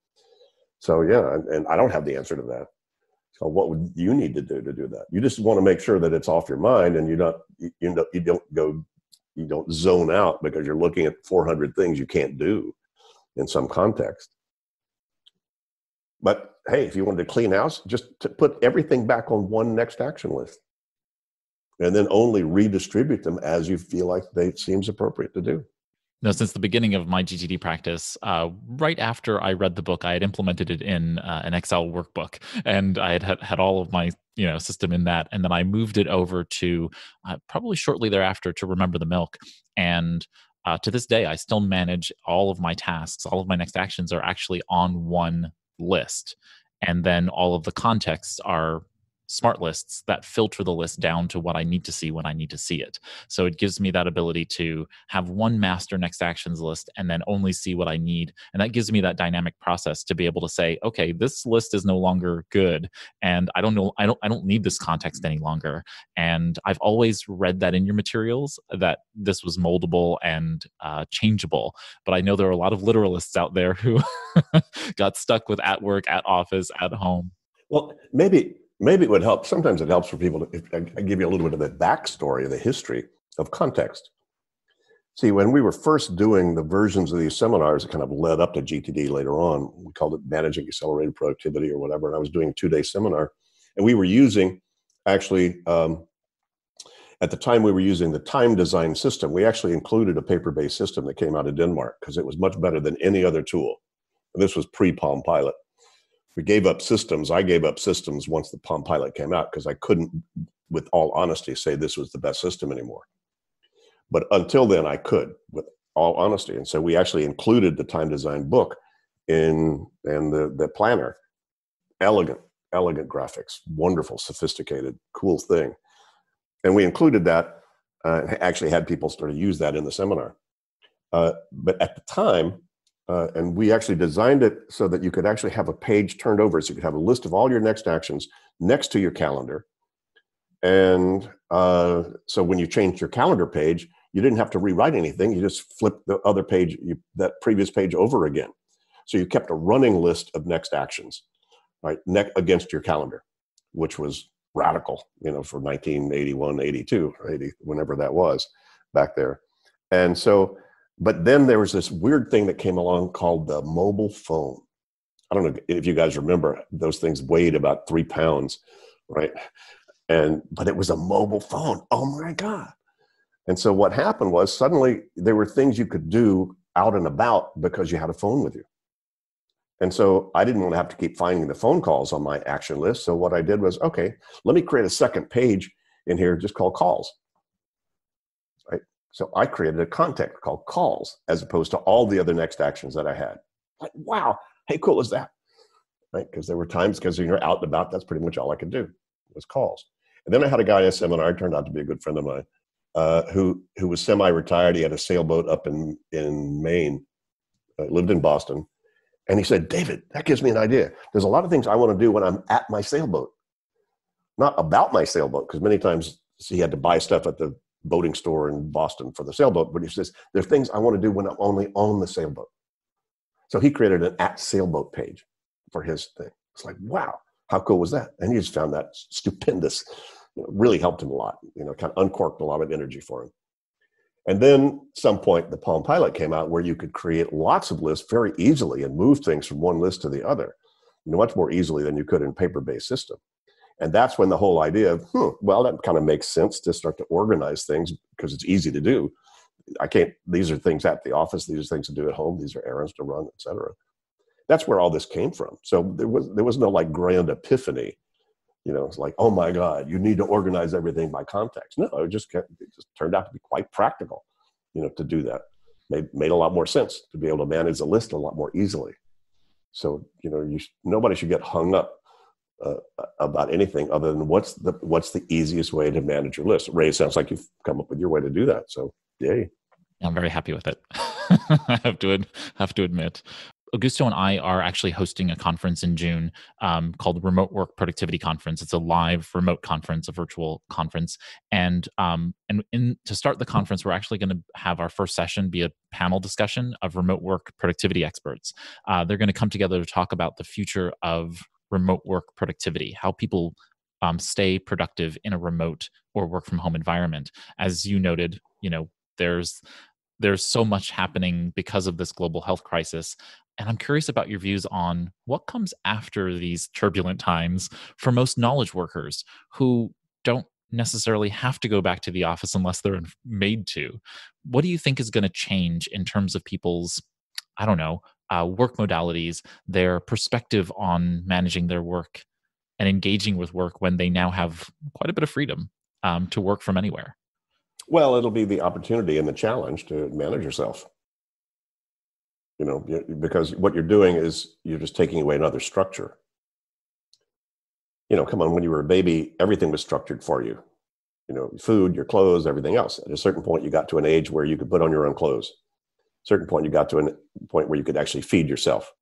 So yeah, and I don't have the answer to that. So what would you need to do that? You just want to make sure that it's off your mind, and you don't zone out because you're looking at 400 things you can't do in some context. But hey, if you wanted to clean house, just to put everything back on one next action list, and then only redistribute them as you feel like it seems appropriate to do. Since the beginning of my GTD practice, right after I read the book, I had implemented it in an Excel workbook, and I had all of my system in that, and then I moved it over to probably shortly thereafter to Remember the Milk. And To this day, I still manage all of my tasks. All of my next actions are actually on one list. And then all of the contexts are smart lists that filter the list down to what I need to see when I need to see it. So it gives me that ability to have one master next actions list and then only see what I need. And that gives me that dynamic process to be able to say, okay, this list is no longer good. And I don't need this context any longer. And I've always read that in your materials that this was moldable and changeable. But I know there are a lot of literalists out there who got stuck with at work, at office, at home. Well, maybe it would help. Sometimes it helps for people to, if I give you a little bit of the backstory of the history of context. See, when we were first doing the versions of these seminars that kind of led up to GTD later on, we called it Managing Accelerated Productivity or whatever, and I was doing a 2-day seminar, and we were using, actually, at the time we were using the time design system. We actually included a paper-based system that came out of Denmark because it was much better than any other tool. And this was pre-Palm Pilot. We gave up systems. I gave up systems once the Palm Pilot came out because I couldn't, with all honesty, say this was the best system anymore. But until then, I could, with all honesty. And so we actually included the time design book in the planner. Elegant graphics, wonderful, sophisticated, cool thing. And we included that, actually had people start to use that in the seminar. But at the time, and we actually designed it so that you could actually have a page turned over, so you could have a list of all your next actions next to your calendar. And so when you changed your calendar page, you didn't have to rewrite anything. You just flipped the other page, that previous page over again. So you kept a running list of next actions, right, against your calendar, which was radical, for 1981, 82, 80, whenever that was back there. And so, but then there was this weird thing that came along called the mobile phone. I don't know if you guys remember, those things weighed about 3 pounds, right? But it was a mobile phone. Oh my God. And so what happened was suddenly there were things you could do out and about because you had a phone with you. And so I didn't want to have to keep finding the phone calls on my action list. So what I did was, okay, let me create a second page in here just called calls. Right? So I created a context called calls as opposed to all the other next actions that I had. Like, wow, how cool is that? Right? Because there were times, because you're out and about, that's pretty much all I could do was calls. And then I had a guy in a seminar, turned out to be a good friend of mine, who was semi-retired. He had a sailboat up in Maine, lived in Boston. And he said, David, that gives me an idea. There's a lot of things I want to do when I'm at my sailboat. Not about my sailboat, because many times he had to buy stuff at the boating store in Boston for the sailboat. But he says, there's things I want to do when I'm only on the sailboat. So he created an at sailboat page for his thing. It's like, wow, how cool was that? And he just found that stupendous. Really helped him a lot, kind of uncorked a lot of energy for him. And then some point, the Palm Pilot came out where you could create lots of lists very easily and move things from one list to the other, much more easily than you could in paper-based system. And that's when the whole idea of, well, that kind of makes sense to start to organize things because it's easy to do. These are things at the office, these are things to do at home, these are errands to run, et cetera. That's where all this came from. So there was no like grand epiphany. It's like, oh my God, you need to organize everything by context. No, it just turned out to be quite practical, to do that. Made a lot more sense to be able to manage the list a lot more easily. So, nobody should get hung up about anything other than what's the easiest way to manage your list. Ray, it sounds like you've come up with your way to do that. So, yay. I'm very happy with it. I have to admit. Augusto and I are actually hosting a conference in June called Remote Work Productivity Conference. It's a live remote conference, a virtual conference. And to start the conference, we're actually going to have our first session be a panel discussion of remote work productivity experts. They're going to come together to talk about the future of remote work productivity, how people stay productive in a remote or work from home environment. As you noted, there's so much happening because of this global health crisis. And I'm curious about your views on what comes after these turbulent times for most knowledge workers who don't necessarily have to go back to the office unless they're made to. What do you think is going to change in terms of people's, work modalities, their perspective on managing their work and engaging with work when they now have quite a bit of freedom to work from anywhere? Well, it'll be the opportunity and the challenge to manage yourself. Because what you're doing is you're just taking away another structure. Come on, when you were a baby, everything was structured for you. Food, your clothes, everything else. At a certain point, you got to an age where you could put on your own clothes. At a certain point, you got to a point where you could actually feed yourself.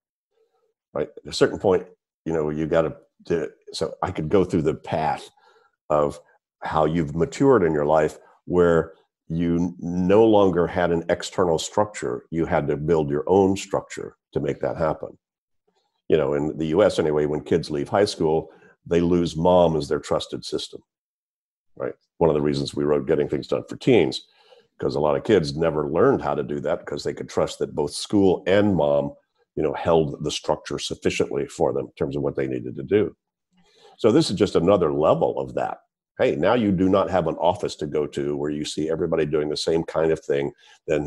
Right? At a certain point, you got to. So I could go through the path of how you've matured in your life, where you no longer had an external structure. You had to build your own structure to make that happen. In the US anyway, when kids leave high school, they lose mom as their trusted system, right? One of the reasons we wrote Getting Things Done for Teens, because a lot of kids never learned how to do that because they could trust that both school and mom, held the structure sufficiently for them in terms of what they needed to do. So this is just another level of that. Hey, now you do not have an office to go to where you see everybody doing the same kind of thing,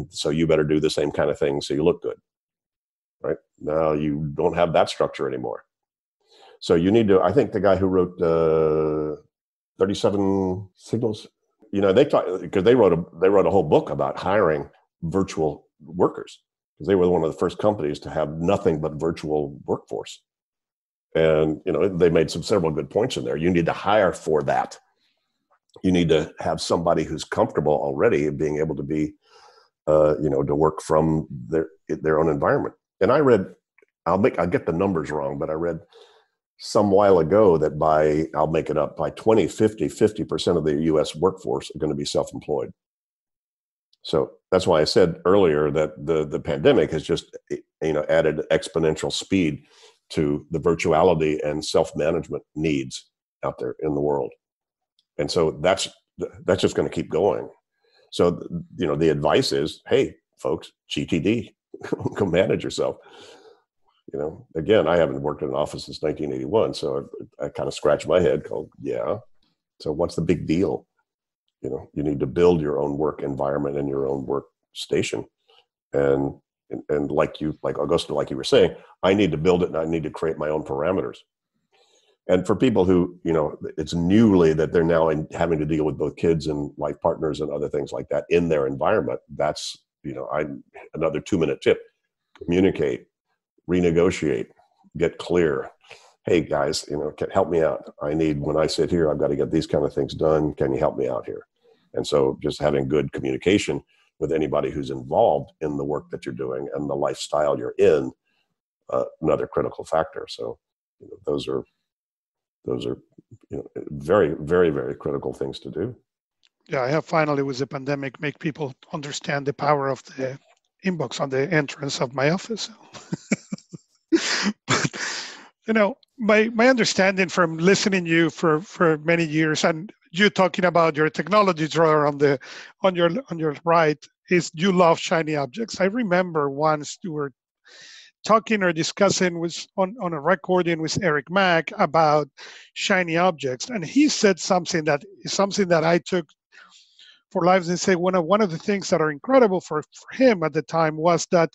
so you better do the same kind of thing so you look good, right? Now you don't have that structure anymore. So you need to, I think the guy who wrote 37 Signals, they talk, because they wrote a whole book about hiring virtual workers, because they were one of the first companies to have nothing but virtual workforce. And, they made several good points in there. You need to hire for that. You need to have somebody who's comfortable already being able to be, to work from their own environment. And I read, I'll get the numbers wrong, but I read some while ago that by 2050, 50% of the US workforce are going to be self-employed. So that's why I said earlier that the pandemic has just, added exponential speed to the virtuality and self-management needs out there in the world. And so that's just going to keep going. So, the advice is, hey, folks, GTD, go manage yourself. Again, I haven't worked in an office since 1981, so I kind of scratch my head, yeah. So what's the big deal? You need to build your own work environment and your own workstation. And like Augusto, like you were saying, I need to build it and I need to create my own parameters. And for people who, it's newly that they're now having to deal with both kids and life partners and other things like that in their environment, that's, another 2-minute tip: communicate, renegotiate, get clear. Hey guys, help me out. When I sit here, I've got to get these kind of things done. Can you help me out here? And so just having good communication with anybody who's involved in the work that you're doing and the lifestyle you're in, another critical factor. So those are very, very, very critical things to do. Yeah, I have finally, with the pandemic, make people understand the power of the inbox on the entrance of my office. But my understanding from listening to you for many years, and you talking about your technology drawer on your right, is you love shiny objects. I remember once you were talking or discussing on a recording with Eric Mack about shiny objects, and he said something that I took for lives, and say one of the things that are incredible for him at the time was that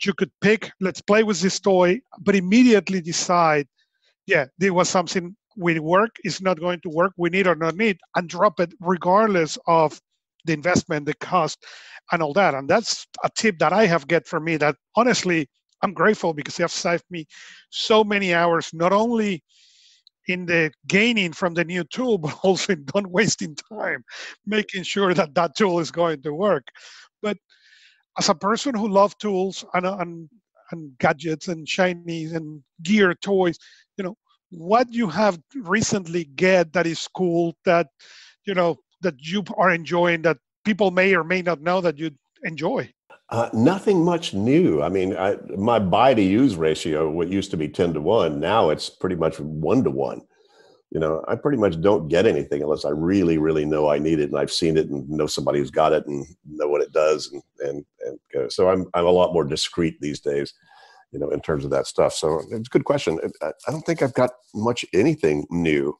you could pick, let's play with this toy, but immediately decide, yeah, there was something will work, it's not going to work, we need or not need, and drop it regardless of the investment, the cost, and all that. And that's a tip that I have get from me that honestly, I'm grateful, because they have saved me so many hours, not only in the gaining from the new tool, but also in not wasting time, making sure that tool is going to work. But as a person who loves tools and gadgets and shinies and gear toys, what you have recently get that is cool, that that you are enjoying, that people may or may not know that you enjoy? Nothing much new. I mean, my buy to use ratio, what used to be 10-1, now it's pretty much 1-1. I pretty much don't get anything unless I really, really know I need it and I've seen it and know somebody who's got it and know what it does. And so I'm a lot more discreet these days, in terms of that stuff. So it's a good question. I don't think I've got much anything new.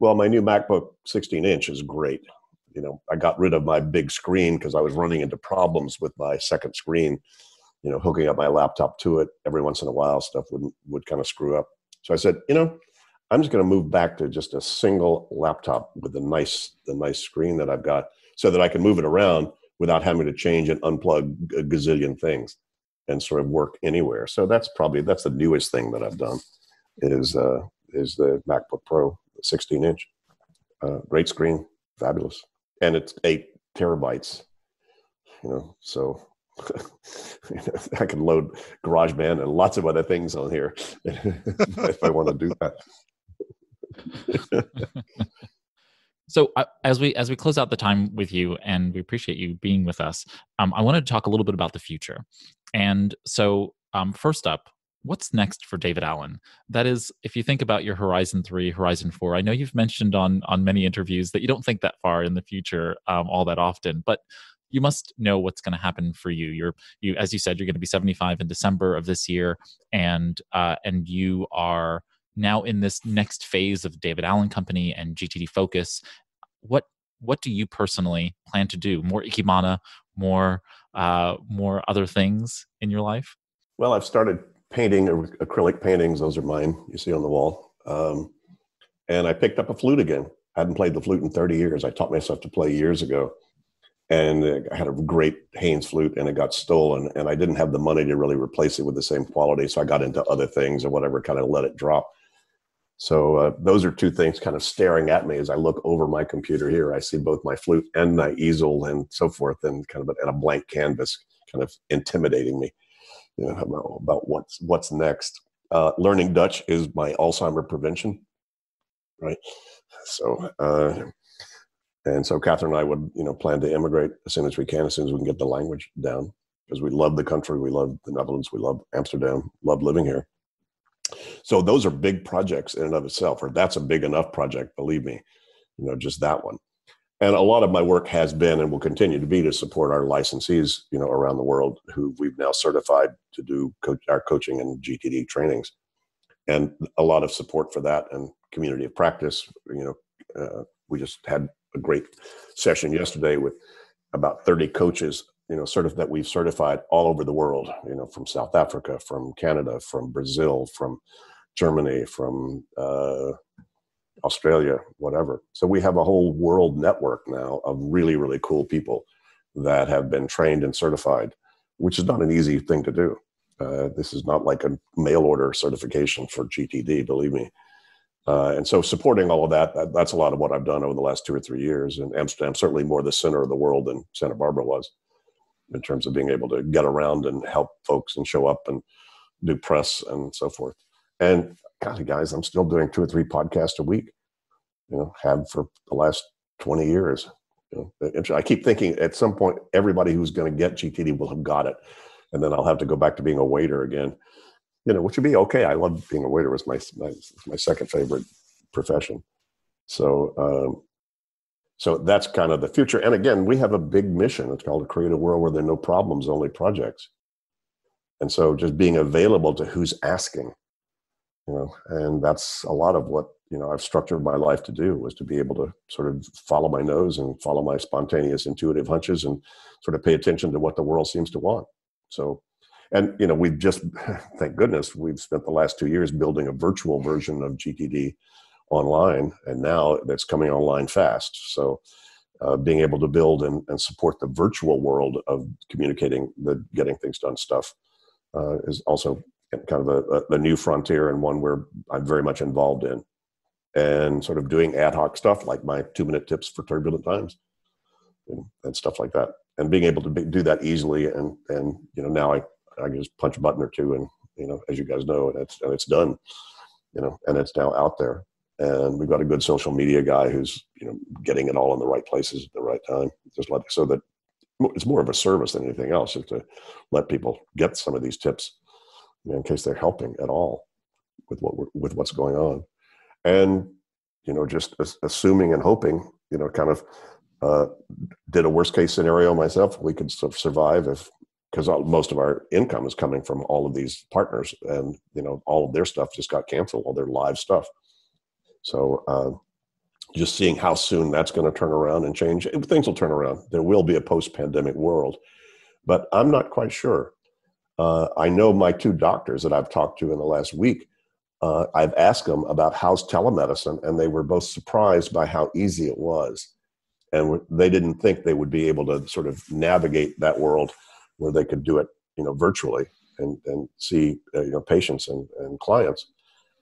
Well, my new MacBook 16-inch is great. I got rid of my big screen because I was running into problems with my second screen, hooking up my laptop to it every once in a while, stuff would kind of screw up. So I said, I'm just going to move back to just a single laptop with the nice screen that I've got, so that I can move it around without having to change and unplug a gazillion things and sort of work anywhere. So that's the newest thing that I've done is the MacBook Pro 16-inch. Great screen, fabulous. And it's 8 terabytes, so I can load GarageBand and lots of other things on here if I want to do that. So as we close out the time with you, and we appreciate you being with us, I wanted to talk a little bit about the future. And so first up, what's next for David Allen? That is, if you think about your Horizon 3, Horizon 4, I know you've mentioned on many interviews that you don't think that far in the future all that often, but you must know what's going to happen for you. You, as you said, you're going to be 75 in December of this year, and you are now in this next phase of David Allen Company and GTD Focus. What do you personally plan to do? More Ikebana, more other things in your life? Well, I've started painting acrylic paintings. Those are mine. You see on the wall. And I picked up a flute again. I hadn't played the flute in 30 years. I taught myself to play years ago. And I had a great Haynes flute, and it got stolen. And I didn't have the money to really replace it with the same quality. So I got into other things or whatever, kind of let it drop. So those are two things kind of staring at me as I look over my computer here. I see both my flute and my easel and so forth, and kind of a blank canvas kind of intimidating me, about what's next. Learning Dutch is my Alzheimer prevention, right? So, and so Catherine and I would, plan to immigrate as soon as we can get the language down, because we love the country. We love the Netherlands. We love Amsterdam, love living here. So those are big projects in and of itself, or that's a big enough project, believe me, just that one. And a lot of my work has been and will continue to be to support our licensees, around the world, who we've now certified to do our coaching and GTD trainings, and a lot of support for that and community of practice. We just had a great session yesterday with about 30 coaches, that we've certified all over the world, from South Africa, from Canada, from Brazil, from Germany, from Australia, whatever. So we have a whole world network now of really, really cool people that have been trained and certified, which is not an easy thing to do. This is not like a mail order certification for GTD, believe me. And so supporting all of that's a lot of what I've done over the last 2 or 3 years. And Amsterdam, certainly more the center of the world than Santa Barbara was, in terms of being able to get around and help folks and show up and do press and so forth. And golly, guys, I'm still doing 2 or 3 podcasts a week, have for the last 20 years. I keep thinking at some point, everybody who's going to get GTD will have got it. And then I'll have to go back to being a waiter again, which would be okay. I love being a waiter. It was my second favorite profession. So that's kind of the future. And again, we have a big mission. It's called to create a world where there are no problems, only projects. And so just being available to who's asking, and that's a lot of what, I've structured my life to do, was to be able to sort of follow my nose and follow my spontaneous intuitive hunches and sort of pay attention to what the world seems to want. So, and, we've just, thank goodness, we've spent the last 2 years building a virtual version of GTD online, and now that's coming online fast. So being able to build and support the virtual world of communicating the getting things done stuff is also kind of a new frontier, and one where I'm very much involved in, and sort of doing ad hoc stuff like my 2-minute tips for turbulent times and stuff like that, and being able to do that easily. And now I can just punch a button or two, and as you guys know, and it's done, and it's now out there. And we've got a good social media guy who's, getting it all in the right places at the right time. So that it's more of a service than anything else, just to let people get some of these tips, in case they're helping at all with what's going on. And, just assuming and hoping, kind of did a worst case scenario myself. We could sort of survive because most of our income is coming from all of these partners, and, all of their stuff just got canceled, all their live stuff. So just seeing how soon that's going to turn around and change. Things will turn around. There will be a post-pandemic world, but I'm not quite sure. I know my 2 doctors that I've talked to in the last week I've asked them about how's telemedicine, and they were both surprised by how easy it was. And they didn't think they would be able to sort of navigate that world where they could do it, virtually and see, patients and clients.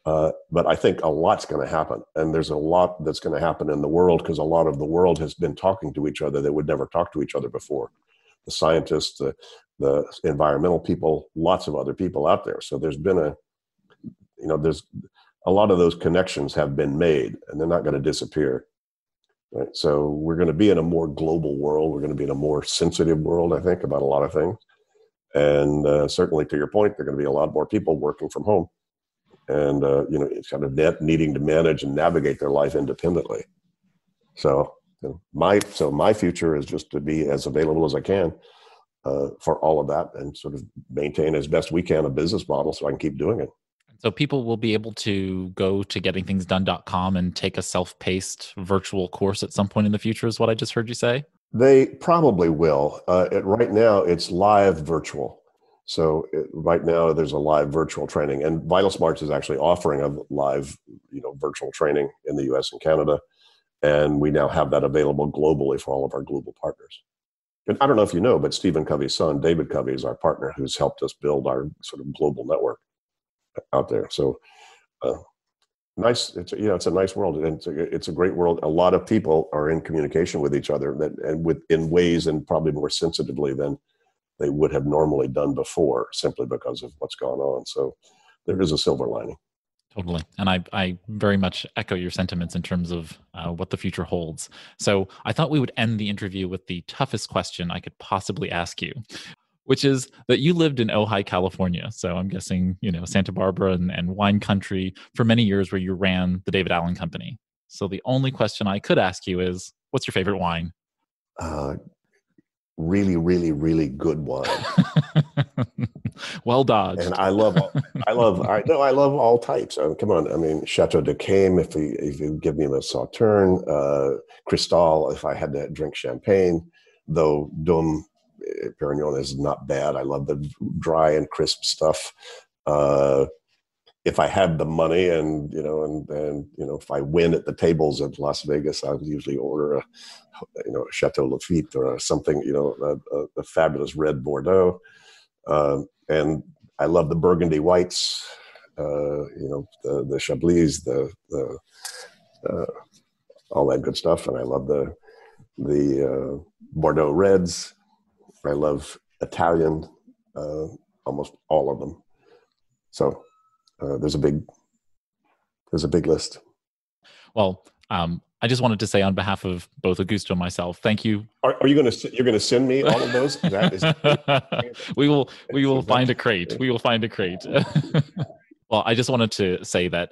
But I think a lot's going to happen. And there's a lot that's going to happen in the world because a lot of the world has been talking to each other that would never talk to each other before. The scientists, the environmental people, lots of other people out there. So there's been there's a lot of those connections have been made, and they're not going to disappear. Right? So we're going to be in a more global world. We're going to be in a more sensitive world, I think, about a lot of things. And certainly, to your point, there are going to be a lot more people working from home, and it's kind of needing to manage and navigate their life independently. So my future is just to be as available as I can for all of that, and sort of maintain as best we can a business model so I can keep doing it. So people will be able to go to gettingthingsdone.com and take a self-paced virtual course at some point in the future, is what I just heard you say? They probably will. Right now, it's live virtual. So right now, there's a live virtual training. And VitalSmarts is actually offering a live virtual training in the US and Canada. And we now have that available globally for all of our global partners. And I don't know if you know, but Stephen Covey's son, David Covey, is our partner who's helped us build our sort of global network out there. So nice. It's a nice world, and it's a great world. A lot of people are in communication with each other in ways and probably more sensitively than they would have normally done before, simply because of what's gone on. So there is a silver lining. Totally. And I very much echo your sentiments in terms of what the future holds. So I thought we would end the interview with the toughest question I could possibly ask you, which is that you lived in Ojai, California. So I'm guessing, Santa Barbara and wine country for many years, where you ran the David Allen Company. So the only question I could ask you is, what's your favorite wine? Really, really, really good wine. Well dodged. And I love all types. Come on. I mean, Chateau de Cayme, if you give me a Sauterne, Cristal, if I had to drink champagne, though Dom Perignon is not bad. I love the dry and crisp stuff. If I had the money and if I win at the tables at Las Vegas, I would usually order a Chateau Lafite or something, a fabulous red Bordeaux. And I love the Burgundy whites, the Chablis, the all that good stuff. And I love the Bordeaux reds. I love Italian, almost all of them. So there's a big list. Well, I just wanted to say on behalf of both Augusto and myself, thank you. Are you going to send me all of those? We will find a crate. We will find a crate. Well, I just wanted to say that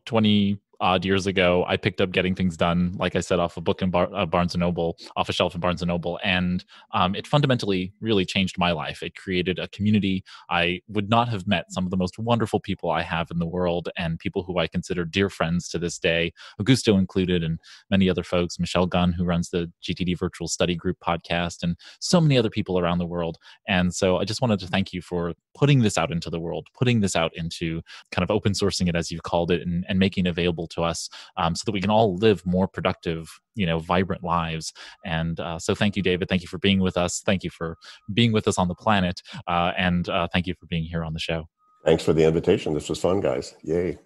20 odd years ago, I picked up Getting Things Done, like I said, off a book in Barnes & Noble, off a shelf in Barnes & Noble. And it fundamentally really changed my life. It created a community. I would not have met some of the most wonderful people I have in the world, and people who I consider dear friends to this day, Augusto included, and many other folks, Michelle Gunn, who runs the GTD Virtual Study Group podcast, and so many other people around the world. And so I just wanted to thank you for putting this out into the world, putting this out into kind of open sourcing it, as you've called it, and making it available to us so that we can all live more productive, vibrant lives. And so thank you, David. Thank you for being with us. Thank you for being with us on the planet. And thank you for being here on the show. Thanks for the invitation. This was fun, guys. Yay.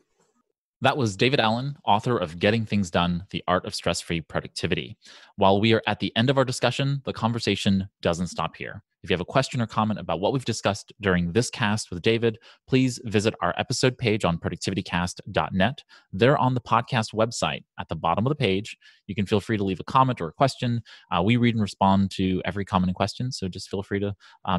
That was David Allen, author of Getting Things Done, The Art of Stress-Free Productivity. While we are at the end of our discussion, the conversation doesn't stop here. If you have a question or comment about what we've discussed during this cast with David, please visit our episode page on ProductivityCast.net. There on the podcast website, at the bottom of the page, you can feel free to leave a comment or a question. We read and respond to every comment and question, so just feel free to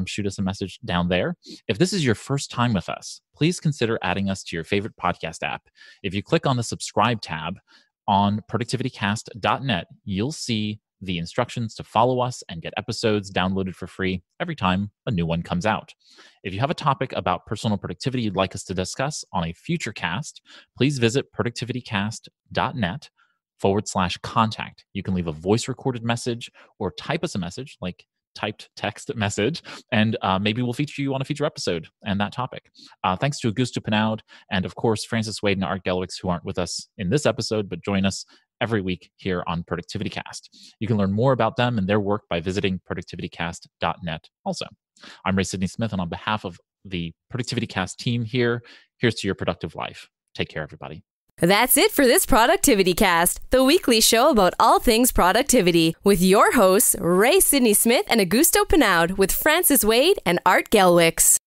shoot us a message down there. If this is your first time with us, please consider adding us to your favorite podcast app. If you click on the subscribe tab on ProductivityCast.net, you'll see the instructions to follow us and get episodes downloaded for free every time a new one comes out. If you have a topic about personal productivity you'd like us to discuss on a future cast, please visit ProductivityCast.net/contact. You can leave a voice recorded message or type us a message like typed text message, and maybe we'll feature you on a future episode and that topic. Thanks to Augusto Pinaud and, of course, Francis Wade and Art Gelwicks, who aren't with us in this episode, but join us every week here on ProductivityCast. You can learn more about them and their work by visiting productivitycast.net also. I'm Ray Sidney-Smith, and on behalf of the ProductivityCast team here, here's to your productive life. Take care, everybody. That's it for this ProductivityCast, the weekly show about all things productivity, with your hosts, Ray Sidney-Smith and Augusto Pinaud, with Francis Wade and Art Gelwicks.